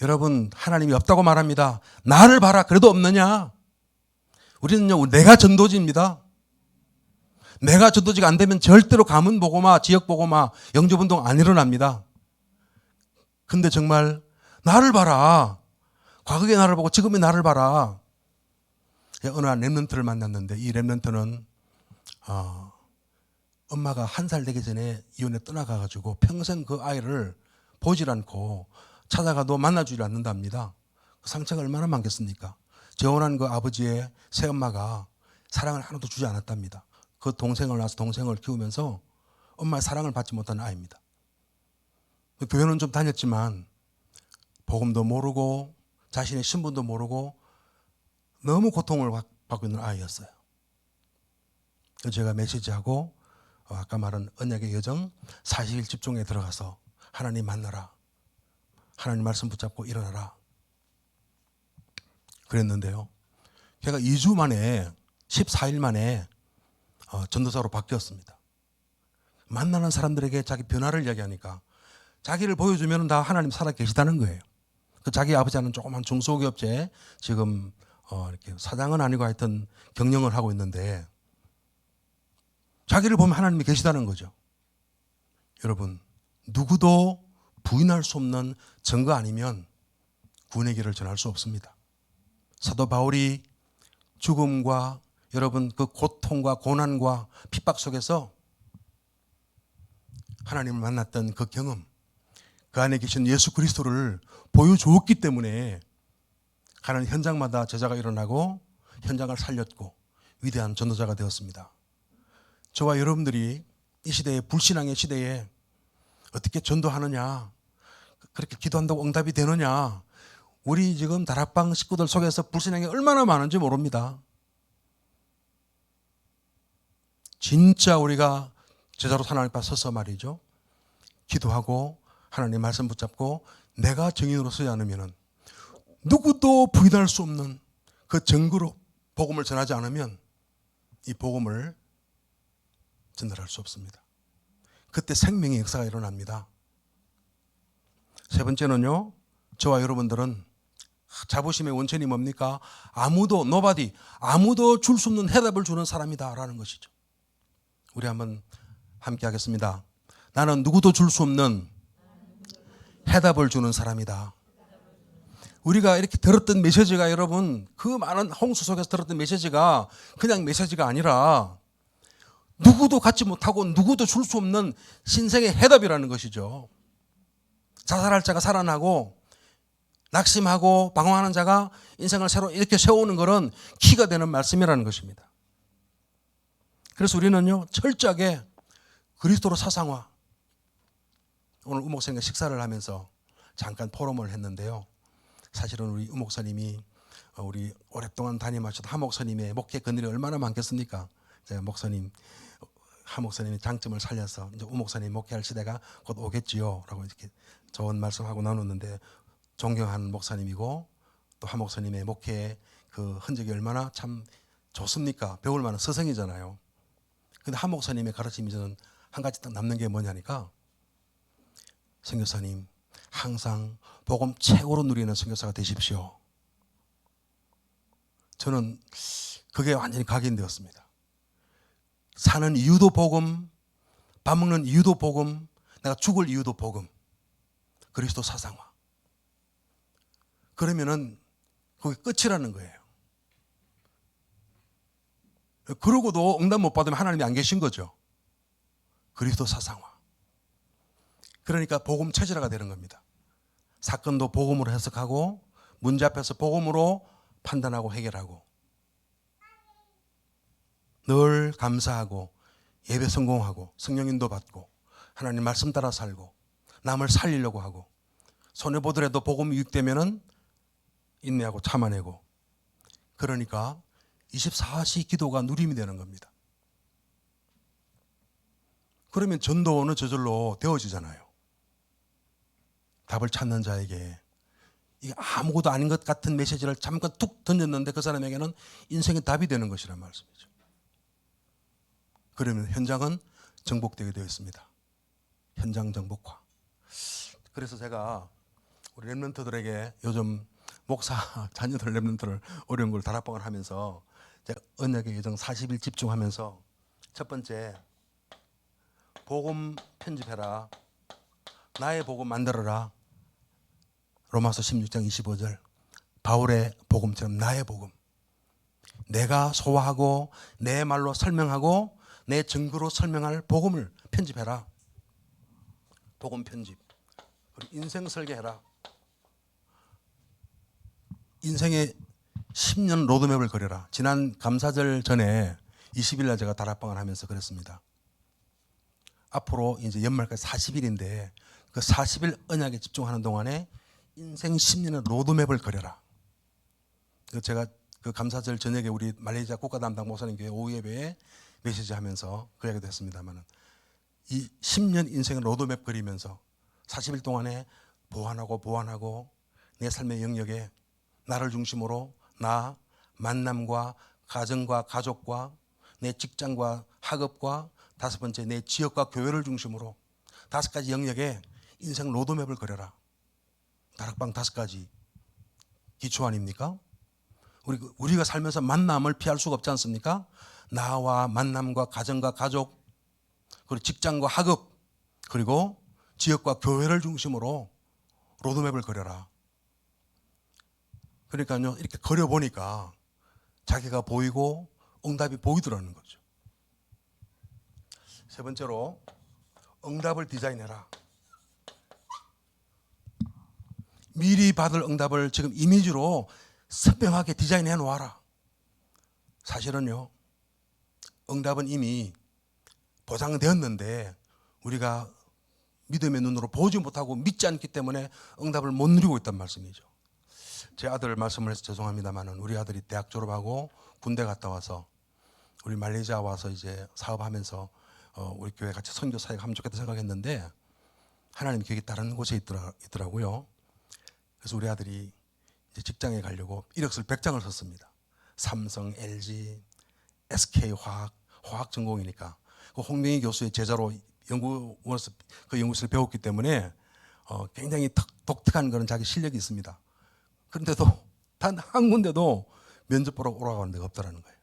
여러분, 하나님이 없다고 말합니다. 나를 봐라. 그래도 없느냐? 우리는요, 내가 전도지입니다. 내가 전도지가 안 되면 절대로 가문 복음화, 지역 복음화, 영접운동 안 일어납니다. 근데 정말 나를 봐라. 과거의 나를 보고 지금의 나를 봐라. 어느 한 렘넌트를 만났는데, 이 렘넌트는 엄마가 1살 되기 전에 이혼에 떠나가가지고 평생 그 아이를 보질 않고 찾아가도 만나주질 않는답니다. 그 상처가 얼마나 많겠습니까? 재혼한 그 아버지의 새엄마가 사랑을 하나도 주지 않았답니다. 그 동생을 낳아서 동생을 키우면서 엄마의 사랑을 받지 못한 아이입니다. 교회는 좀 다녔지만 복음도 모르고 자신의 신분도 모르고 너무 고통을 받고 있는 아이였어요. 제가 메시지하고 아까 말한 언약의 여정 40일 집중에 들어가서 하나님 만나라. 하나님 말씀 붙잡고 일어나라. 그랬는데요. 걔가 2주 만에 14일 만에 전도사로 바뀌었습니다. 만나는 사람들에게 자기 변화를 이야기하니까 자기를 보여주면 다 하나님 살아 계시다는 거예요. 그 자기 아버지는 조그만 중소기업체 지금 이렇게 사장은 아니고 하여튼 경영을 하고 있는데 자기를 보면 하나님이 계시다는 거죠. 여러분, 누구도 부인할 수 없는 증거 아니면 구원의 길을 전할 수 없습니다. 사도 바울이 죽음과 여러분 그 고통과 고난과 핍박 속에서 하나님을 만났던 그 경험, 그 안에 계신 예수 그리스도를 보여주었기 때문에 가는 현장마다 제자가 일어나고 현장을 살렸고 위대한 전도자가 되었습니다. 저와 여러분들이 이 시대에 불신앙의 시대에 어떻게 전도하느냐, 그렇게 기도한다고 응답이 되느냐, 우리 지금 다락방 식구들 속에서 불신앙이 얼마나 많은지 모릅니다. 진짜 우리가 제자로 하나님 앞에 서서 말이죠, 기도하고 하나님 말씀 붙잡고 내가 증인으로 서지 않으면 누구도 부인할 수 없는 그 증거로 복음을 전하지 않으면 이 복음을 전달할 수 없습니다. 그때 생명의 역사가 일어납니다. 세 번째는요, 저와 여러분들은 자부심의 원천이 뭡니까? 아무도 줄 수 없는 해답을 주는 사람이다라는 것이죠. 우리 한번 함께 하겠습니다. 나는 누구도 줄 수 없는 해답을 주는 사람이다. 우리가 이렇게 들었던 메시지가 여러분, 그 많은 홍수 속에서 들었던 메시지가 그냥 메시지가 아니라 누구도 갖지 못하고 누구도 줄 수 없는 신생의 해답이라는 것이죠. 자살할 자가 살아나고 낙심하고 방황하는 자가 인생을 새로 이렇게 세우는 것은 키가 되는 말씀이라는 것입니다. 그래서 우리는요, 철저하게 그리스도로 사상화. 오늘 우목사님과 식사를 하면서 잠깐 포럼을 했는데요. 사실은 우리 우목사님이 우리 오랫동안 담임하셨던 하목사님의 목회 그늘이 얼마나 많겠습니까? 제가 하목사님의 장점을 살려서 이제 우목사님 목회할 시대가 곧 오겠지요. 라고 이렇게 좋은 말씀하고 나눴는데, 존경하는 목사님이고 또 하목사님의 목회의 그 흔적이 얼마나 참 좋습니까? 배울 만한 서성이잖아요. 근데 하목사님의 가르침이 저는 한 가지 딱 남는 게 뭐냐니까, 선교사님 항상 복음 최고로 누리는 선교사가 되십시오. 저는 그게 완전히 각인되었습니다. 사는 이유도 복음, 밥 먹는 이유도 복음, 내가 죽을 이유도 복음, 그리스도 사상화. 그러면은 그게 끝이라는 거예요. 그러고도 응답 못 받으면 하나님이 안 계신 거죠. 그리스도 사상화. 그러니까 복음 체질화가 되는 겁니다. 사건도 복음으로 해석하고 문제 앞에서 복음으로 판단하고 해결하고 늘 감사하고 예배 성공하고 성령 인도 받고 하나님 말씀 따라 살고 남을 살리려고 하고 손해보더라도 복음이 유익되면은 인내하고 참아내고, 그러니까 24시 기도가 누림이 되는 겁니다. 그러면 전도는 저절로 되어지잖아요. 답을 찾는 자에게 이게 아무것도 아닌 것 같은 메시지를 잠깐 툭 던졌는데 그 사람에게는 인생의 답이 되는 것이란 말씀이죠. 그러면 현장은 정복되게 되어 있습니다. 현장 정복화. 그래서 제가 우리 렘넌트들에게 요즘 목사 자녀들 렘넌트를 어려운 걸 다락방을 하면서 제가 언약의 여정 40일 집중하면서 첫 번째, 복음 편집해라. 나의 복음 만들어라. 로마서 16장 25절. 바울의 복음처럼 나의 복음. 내가 소화하고 내 말로 설명하고 내 증거로 설명할 복음을 편집해라. 복음 편집. 그리고 인생 설계해라. 인생의 10년 로드맵을 그려라. 지난 감사절 전에 20일 날 제가 다락방을 하면서 그랬습니다. 앞으로 이제 연말까지 40일인데 그 40일 언약에 집중하는 동안에 인생 10년의 로드맵을 그려라. 제가 그 감사절 저녁에 우리 말레이시아 국가담당 목사님 교회 오후 예배에 메시지 하면서 그 이야기도 했습니다만, 이 10년 인생의 로드맵 그리면서 40일 동안에 보완하고 내 삶의 영역에 나를 중심으로 나, 만남과 가정과 가족과 내 직장과 학업과 다섯 번째 내 지역과 교회를 중심으로 5가지 영역에 인생 로드맵을 그려라. 다락방 5가지 기초 아닙니까? 우리가 살면서 만남을 피할 수가 없지 않습니까? 나와 만남과 가정과 가족, 그리고 직장과 학업, 그리고 지역과 교회를 중심으로 로드맵을 그려라. 그러니까요, 이렇게 그려보니까 자기가 보이고 응답이 보이더라는 거죠. 세 번째로, 응답을 디자인해라. 미리 받을 응답을 지금 이미지로 선명하게 디자인해 놓아라. 사실은요, 응답은 이미 보장되었는데 우리가 믿음의 눈으로 보지 못하고 믿지 않기 때문에 응답을 못 누리고 있단 말씀이죠. 제 아들 말씀을 해서 죄송합니다만, 우리 아들이 대학 졸업하고 군대 갔다 와서 우리 말레이시아 와서 이제 사업하면서 우리 교회 같이 선교 사역 하면 좋겠다 생각했는데 하나님 계획이 다른 곳에 있더라고요. 그래서 우리 아들이 이제 직장에 가려고 이력서를 100장을 썼습니다. 삼성, LG, SK화학 전공이니까 그 홍명희 교수의 제자로 연구원에서 그 연구실을 배웠기 때문에 굉장히 독특한 그런 자기 실력이 있습니다. 그런데도 단 한 군데도 면접 보러 오라고 하는 데가 없다라는 거예요.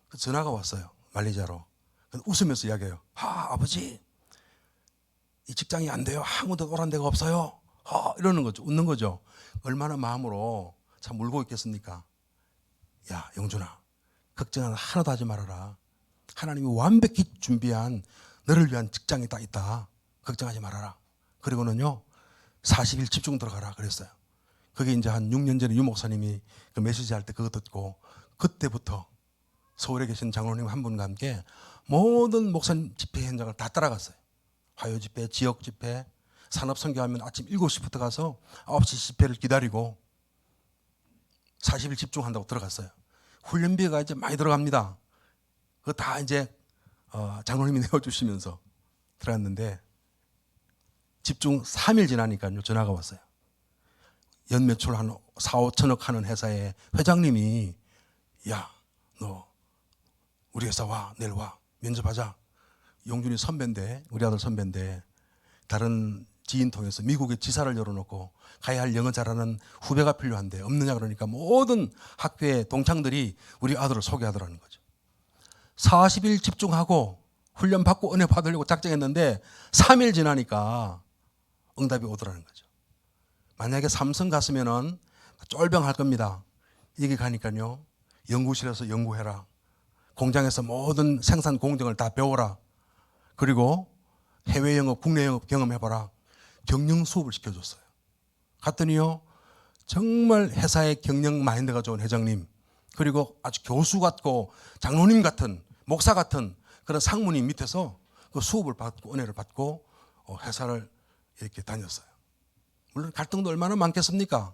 그래서 전화가 왔어요. 말레이시아로. 웃으면서 이야기해요. 아버지, 이 직장이 안 돼요. 한 군데 오라는 데가 없어요. 이러는 거죠. 웃는 거죠. 얼마나 마음으로 참 울고 있겠습니까? 야, 영준아, 걱정 하나도 하지 말아라. 하나님이 완벽히 준비한 너를 위한 직장이 딱 있다. 걱정하지 말아라. 그리고는요, 40일 집중 들어가라 그랬어요. 그게 이제 한 6년 전에 유 목사님이 그 메시지 할 때 그거 듣고 그때부터 서울에 계신 장로님 한 분과 함께 모든 목사님 집회 현장을 다 따라갔어요. 화요 집회, 지역 집회, 산업 선교하면 아침 7시부터 가서 9시 집회를 기다리고 40일 집중한다고 들어갔어요. 훈련비가 이제 많이 들어갑니다. 그거 다 이제 장로님이 내어주시면서 들어갔는데 집중 3일 지나니까요, 전화가 왔어요. 연매출 한 4, 5천억 하는 회사의 회장님이 야, 너 우리 회사 와, 내일 와, 면접하자. 용준이 선배인데, 우리 아들 선배인데 다른 지인 통해서 미국에 지사를 열어놓고 가야 할 영어 잘하는 후배가 필요한데 없느냐 그러니까 모든 학교의 동창들이 우리 아들을 소개하더라는 거죠. 40일 집중하고 훈련 받고 은혜 받으려고 작정했는데 3일 지나니까 응답이 오더라는 거죠. 만약에 삼성 갔으면은 쫄병할 겁니다. 여기 가니까요, 연구실에서 연구해라. 공장에서 모든 생산 공정을 다 배워라. 그리고 해외 영업, 국내 영업 경험해봐라. 경영 수업을 시켜줬어요. 갔더니요, 정말 회사의 경영 마인드가 좋은 회장님, 그리고 아주 교수 같고 장로님 같은, 목사 같은 그런 상무님 밑에서 그 수업을 받고 은혜를 받고 회사를 이렇게 다녔어요. 물론 갈등도 얼마나 많겠습니까?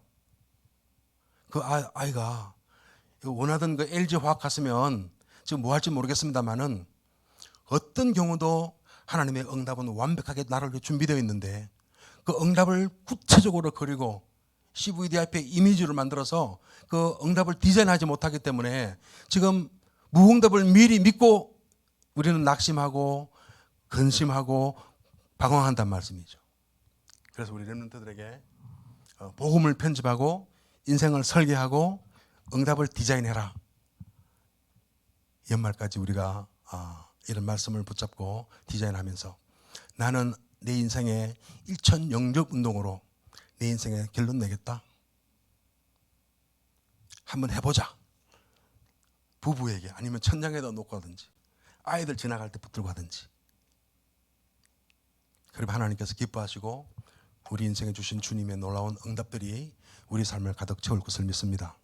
그 아이가 원하던 그 LG 화학 갔으면 지금 뭐 할지 모르겠습니다만은 어떤 경우도 하나님의 응답은 완벽하게 나를 위해 준비되어 있는데 그 응답을 구체적으로 그리고 CVD 앞에 이미지를 만들어서 그 응답을 디자인하지 못하기 때문에 지금 무응답을 미리 믿고 우리는 낙심하고 근심하고 방황한단 말씀이죠. 그래서 우리 렘넌트들에게 복음을 편집하고 인생을 설계하고 응답을 디자인해라. 연말까지 우리가 이런 말씀을 붙잡고 디자인하면서 나는 내 인생의 1천 영접 운동으로 내 인생의 결론 내겠다. 한번 해보자. 부부에게 아니면 천장에다 놓고 하든지 아이들 지나갈 때 붙들고 하든지. 그리고 하나님께서 기뻐하시고 우리 인생에 주신 주님의 놀라운 응답들이 우리 삶을 가득 채울 것을 믿습니다.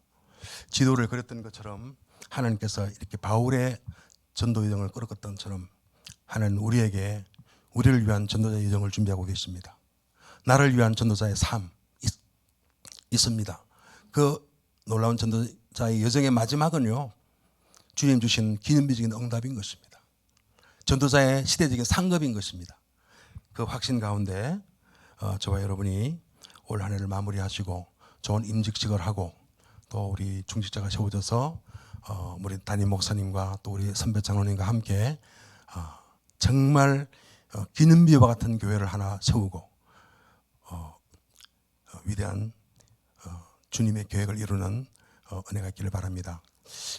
지도를 그렸던 것처럼 하나님께서 이렇게 바울의 전도 여정을 끌었던 것처럼 하나님 우리에게 우리를 위한 전도자 여정을 준비하고 계십니다. 나를 위한 전도자의 삶 있습니다. 그 놀라운 전도자의 여정의 마지막은요, 주님 주신 기념비적인 응답인 것입니다. 전도자의 시대적인 상급인 것입니다. 그 확신 가운데 저와 여러분이 올 한 해를 마무리하시고 좋은 임직직을 하고 또 우리 중직자가 세워져서 우리 담임 목사님과 또 우리 선배 장로님과 함께 정말 기념비와 같은 교회를 하나 세우고 위대한 주님의 계획을 이루는 은혜가 있기를 바랍니다.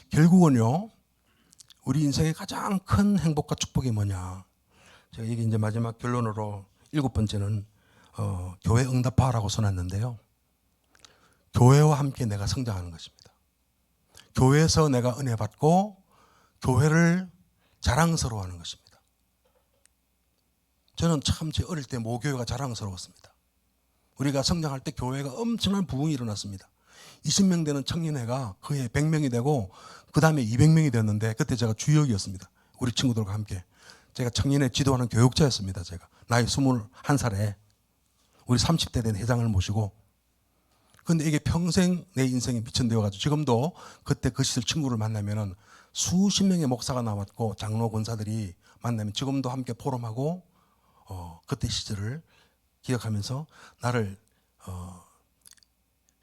결국은요, 우리 인생의 가장 큰 행복과 축복이 뭐냐? 제가 이게 이제 마지막 결론으로 7번째는 교회 응답파라고 써놨는데요. 교회와 함께 내가 성장하는 것입니다. 교회에서 내가 은혜 받고 교회를 자랑스러워하는 것입니다. 저는 참 제 어릴 때 모교회가 자랑스러웠습니다. 우리가 성장할 때 교회가 엄청난 부흥이 일어났습니다. 20명 되는 청년회가 그 해 100명이 되고 그 다음에 200명이 되었는데 그때 제가 주역이었습니다. 우리 친구들과 함께. 제가 청년회 지도하는 교육자였습니다. 제가 나이 21살에 우리 30대 된 회장을 모시고, 그런데 이게 평생 내 인생에 미천되어가지고 지금도 그때 그 시절 친구를 만나면은 수십 명의 목사가 나왔고 장로 권사들이 만나면 지금도 함께 포럼하고 그때 시절을 기억하면서 나를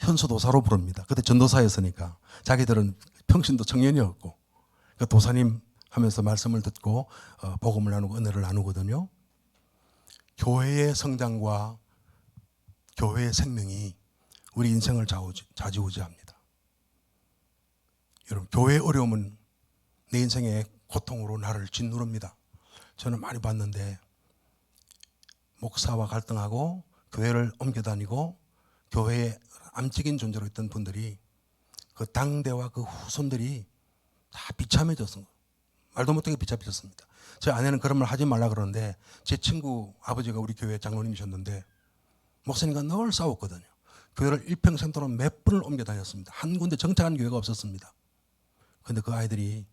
현수도사로 부릅니다. 그때 전도사였으니까 자기들은 평신도 청년이었고 그 도사님 하면서 말씀을 듣고 복음을 나누고 은혜를 나누거든요. 교회의 성장과 교회의 생명이 우리 인생을 좌지우지합니다. 여러분, 교회의 어려움은 내 인생의 고통으로 나를 짓누릅니다. 저는 많이 봤는데 목사와 갈등하고 교회를 옮겨 다니고 교회의 암적인 존재로 있던 분들이 그 당대와 그 후손들이 다 비참해졌어요. 말도 못하게 비참해졌습니다. 제 아내는 그런 말 하지 말라 그러는데 제 친구 아버지가 우리 교회 장로님이셨는데 목사님과 늘 싸웠거든요. 교회를 일평생 동안 몇 번을 옮겨 다녔습니다. 한 군데 정착한 교회가 없었습니다. 그런데 그 아이들이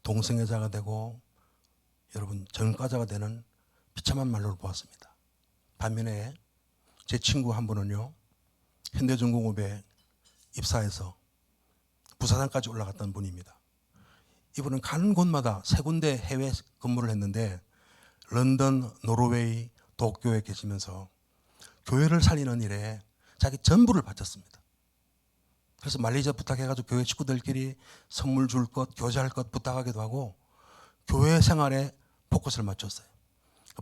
동성애자가 되고 여러분 전과자가 되는 비참한 말로를 보았습니다. 반면에 제 친구 한 분은요, 현대중공업에 입사해서 부사장까지 올라갔던 분입니다. 이분은 가는 곳마다 세 군데 해외 근무를 했는데 런던, 노르웨이, 도쿄에 계시면서 교회를 살리는 일에 자기 전부를 바쳤습니다. 그래서 말레이시아 부탁해가지고 교회 식구들끼리 선물 줄 것, 교제할 것 부탁하기도 하고 교회 생활에 포커스를 맞췄어요.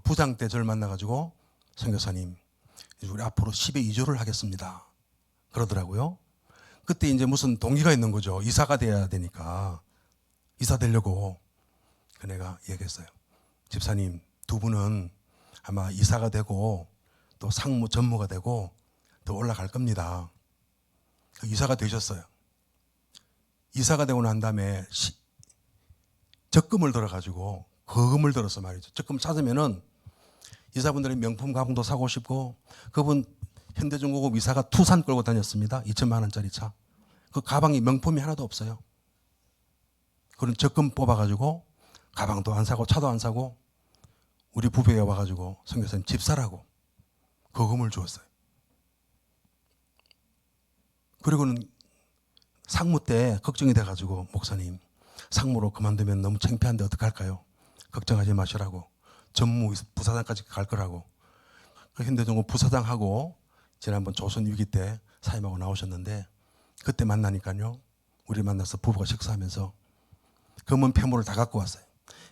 부장 때 저를 만나가지고 선교사님, 우리 앞으로 10에 2조를 하겠습니다. 그러더라고요. 그때 이제 무슨 동기가 있는 거죠. 이사가 돼야 되니까. 이사 되려고. 내가 얘기했어요. 집사님, 두 분은 아마 이사가 되고 또 상무 전무가 되고 더 올라갈 겁니다. 이사가 되셨어요. 이사가 되고 난 다음에 적금을 들어가지고 거금을 들어서 말이죠. 적금 찾으면은 이사분들이 명품 가방도 사고 싶고 그분 현대중공업 이사가 투산 끌고 다녔습니다. 2천만 원짜리 차. 그 가방이 명품이 하나도 없어요. 그런 적금 뽑아가지고 가방도 안 사고 차도 안 사고 우리 부부에 와가지고 선교사님 집 사라고 거금을 주었어요. 그리고는 상무 때 걱정이 돼가지고 목사님 상무로 그만두면 너무 창피한데 어떡할까요? 걱정하지 마시라고. 전무 부사장까지 갈 거라고. 현대중공업 부사장하고 지난번 조선 위기 때 사임하고 나오셨는데 그때 만나니까요. 우리 만나서 부부가 식사하면서 검은 폐물을 다 갖고 왔어요.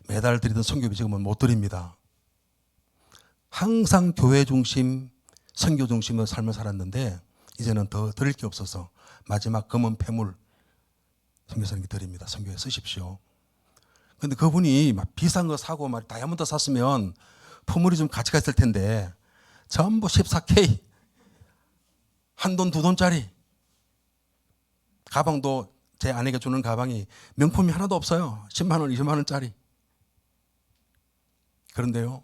매달 드리던 선교비 지금은 못 드립니다. 항상 교회 중심, 선교 중심의 삶을 살았는데 이제는 더 드릴 게 없어서 마지막 검은 폐물 선교사님께 드립니다. 선교에 쓰십시오. 근데 그분이 막 비싼 거 사고 막 다이아몬드 샀으면 포물이 좀 가치가 있을 텐데 전부 14K 한 돈, 두 돈짜리 가방도 제 아내가 주는 가방이 명품이 하나도 없어요. 10만 원, 20만 원짜리. 그런데요,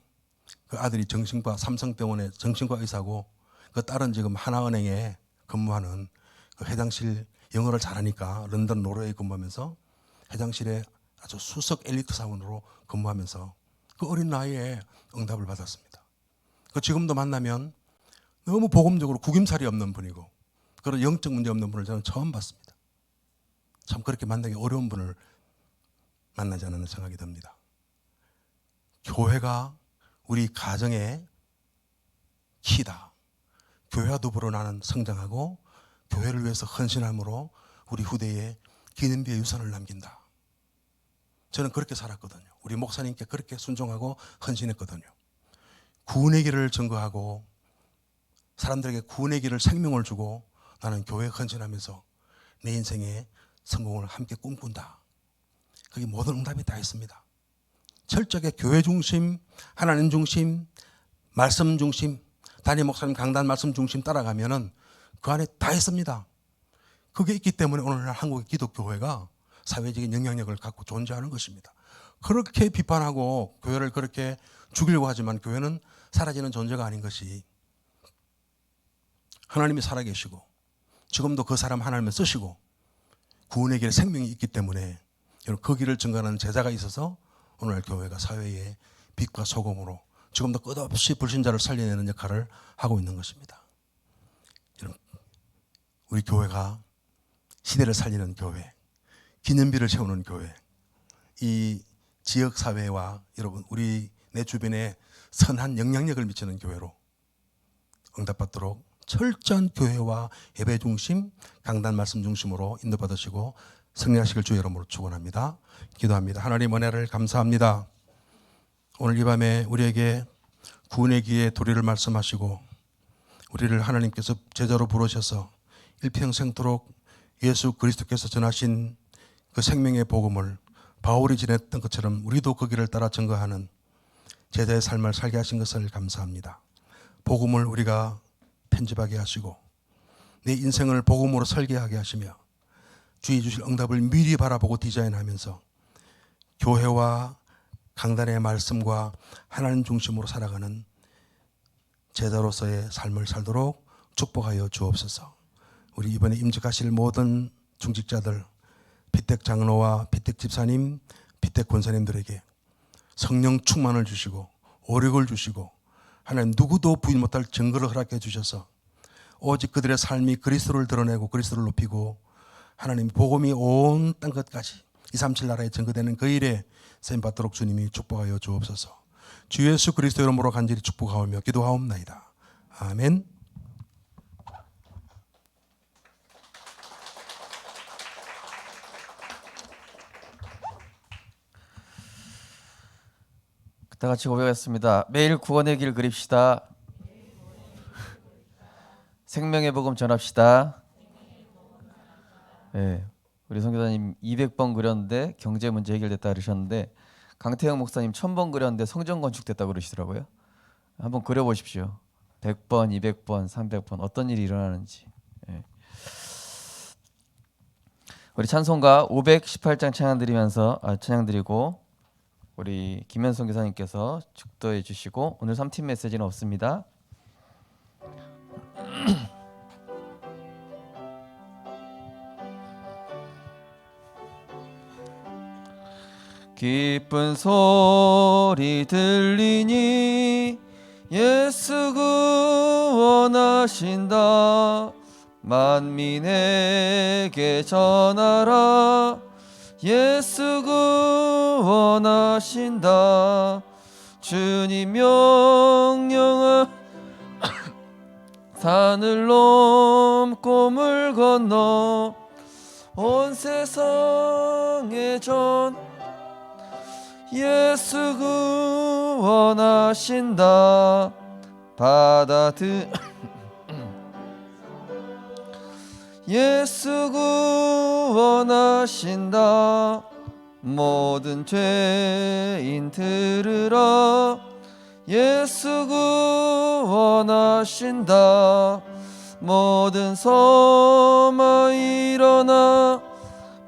그 아들이 정신과 삼성병원의 정신과 의사고 그 딸은 지금 하나은행에 근무하는 그 회장실 영어를 잘하니까 런던 노르웨이 근무하면서 회장실에 아주 수석 엘리트 사원으로 근무하면서 그 어린 나이에 응답을 받았습니다. 그 지금도 만나면 너무 복음적으로 구김살이 없는 분이고 그런 영적 문제 없는 분을 저는 처음 봤습니다. 참 그렇게 만나기 어려운 분을 만나지 않았나 생각이 듭니다. 교회가 우리 가정의 키다. 교회와 더불어 나는 성장하고 교회를 위해서 헌신함으로 우리 후대에 기념비의 유산을 남긴다. 저는 그렇게 살았거든요. 우리 목사님께 그렇게 순종하고 헌신했거든요. 구원의 길을 증거하고 사람들에게 구원의 길을 생명을 주고 나는 교회에 헌신하면서 내 인생의 성공을 함께 꿈꾼다. 그게 모든 응답이 다 있습니다. 철저하게 교회 중심, 하나님 중심, 말씀 중심, 담임 목사님 강단 말씀 중심 따라가면은 그 안에 다 있습니다. 그게 있기 때문에 오늘날 한국의 기독교회가 사회적인 영향력을 갖고 존재하는 것입니다. 그렇게 비판하고 교회를 그렇게 죽이려고 하지만 교회는 사라지는 존재가 아닌 것이 하나님이 살아계시고 지금도 그 사람 하나님을 쓰시고 구원의 길에 생명이 있기 때문에 그 길을 증거하는 제자가 있어서 오늘날 교회가 사회의 빛과 소금으로 지금도 끝없이 불신자를 살려내는 역할을 하고 있는 것입니다. 우리 교회가 시대를 살리는 교회, 기념비를 세우는 교회, 이 지역사회와 여러분 우리 내 주변에 선한 영향력을 미치는 교회로 응답받도록 철저한 교회와 예배 중심, 강단 말씀 중심으로 인도받으시고 승리하시길 주의 이름으로 축원합니다. 기도합니다. 하나님 은혜를 감사합니다. 오늘 이 밤에 우리에게 구원의 기회 도리를 말씀하시고 우리를 하나님께서 제자로 부르셔서 일평생토록 예수 그리스도께서 전하신 그 생명의 복음을 바울이 지냈던 것처럼 우리도 그 길을 따라 증거하는 제자의 삶을 살게 하신 것을 감사합니다. 복음을 우리가 편집하게 하시고 내 인생을 복음으로 설계하게 하시며 주의 주실 응답을 미리 바라보고 디자인하면서 교회와 강단의 말씀과 하나님 중심으로 살아가는 제자로서의 삶을 살도록 축복하여 주옵소서. 우리 이번에 임직하실 모든 중직자들, 피택 장로와 피택 집사님, 피택 권사님들에게 성령 충만을 주시고 오력을 주시고 하나님 누구도 부인 못할 증거를 허락해 주셔서 오직 그들의 삶이 그리스도를 드러내고 그리스도를 높이고 하나님 복음이 온 땅 끝까지 237 나라에 증거되는 그 일에 쓰임받도록 주님이 축복하여 주옵소서. 주 예수 그리스도 이름으로 간절히 축복하오며 기도하옵나이다. 아멘. 다 같이 고백하겠습니다. 매일 구원의 길 그립시다. 생명의 복음 전합시다. 네, 우리 선교사님 200번 그렸는데 경제 문제 해결됐다 그러셨는데 강태영 목사님 1000번 그렸는데 성전 건축됐다 그러시더라고요. 한번 그려보십시오. 100번, 200번, 300번 어떤 일이 일어나는지. 네. 우리 찬송가 518장 찬양 드리고 우리 김현성 교사님께서 축도해 주시고 오늘 3팀 메시지는 없습니다. 기쁜 소리 들리니 예수 구원하신다. 만민에게 전하라. 예수 구원하신다. 주님 명령은 산을 넘고 물 건너 온 세상에 전 예수 구원하신다. 예수 구원하신다. 모든 죄인 들으라. 예수 구원하신다. 모든 섬아 일어나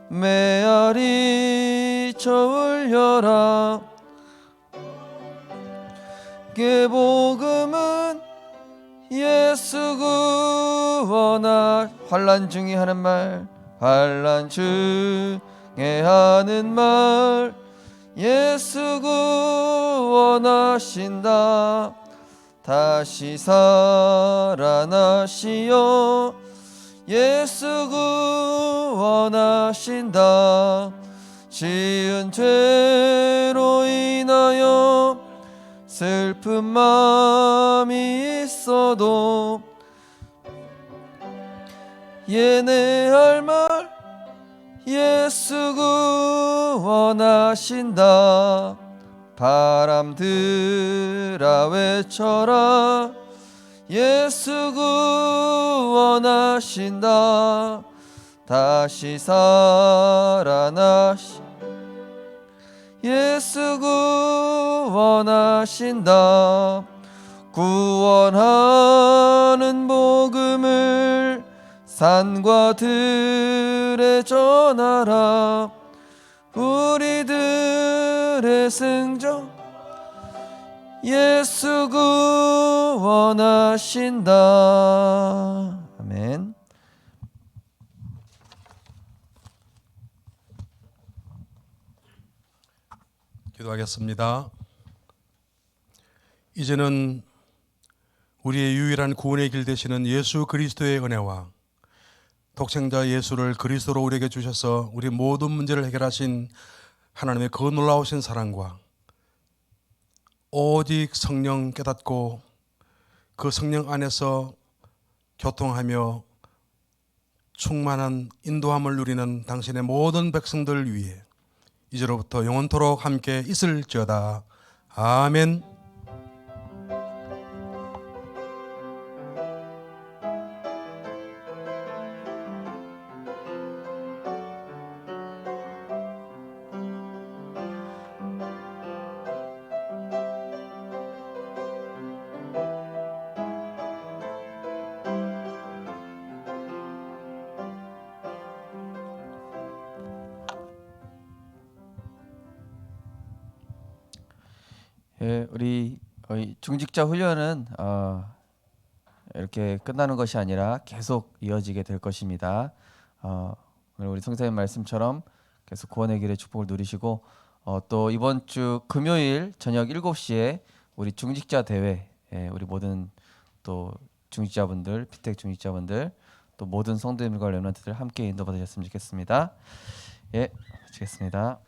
메아리 저울려라. 복음은 예수 환난 중에 하는 말, 환난 중에 하는 말, 예수 구원하신다. 다시 살아나시어 예수 구원하신다. 지은 죄로 인하여 슬픈 마음이 있어도 얘네 할 말 예수 구원하신다. 바람들아 외쳐라. 예수 구원하신다. 다시 살아나시 예수 구원하신다. 구원하는 복음을 산과 들에 전하라. 우리들의 승정 예수 구원하신다. 아멘. 기도하겠습니다. 이제는 우리의 유일한 구원의 길 되시는 예수 그리스도의 은혜와 독생자 예수를 그리스도로 우리에게 주셔서 우리 모든 문제를 해결하신 하나님의 그 놀라우신 사랑과 오직 성령 깨닫고 그 성령 안에서 교통하며 충만한 인도함을 누리는 당신의 모든 백성들 위해 이제로부터 영원토록 함께 있을지어다. 아멘. 예, 우리 중직자 훈련은 이렇게 끝나는 것이 아니라 계속 이어지게 될 것입니다. 오늘 우리 성사님 말씀처럼 계속 구원의 길의 축복을 누리시고 또 이번 주 금요일 저녁 7시에 우리 중직자 대회, 우리 모든 또 중직자분들, 피택 중직자분들, 또 모든 성도님과 렘넌트들 함께 인도받으셨으면 좋겠습니다. 예, 마치겠습니다.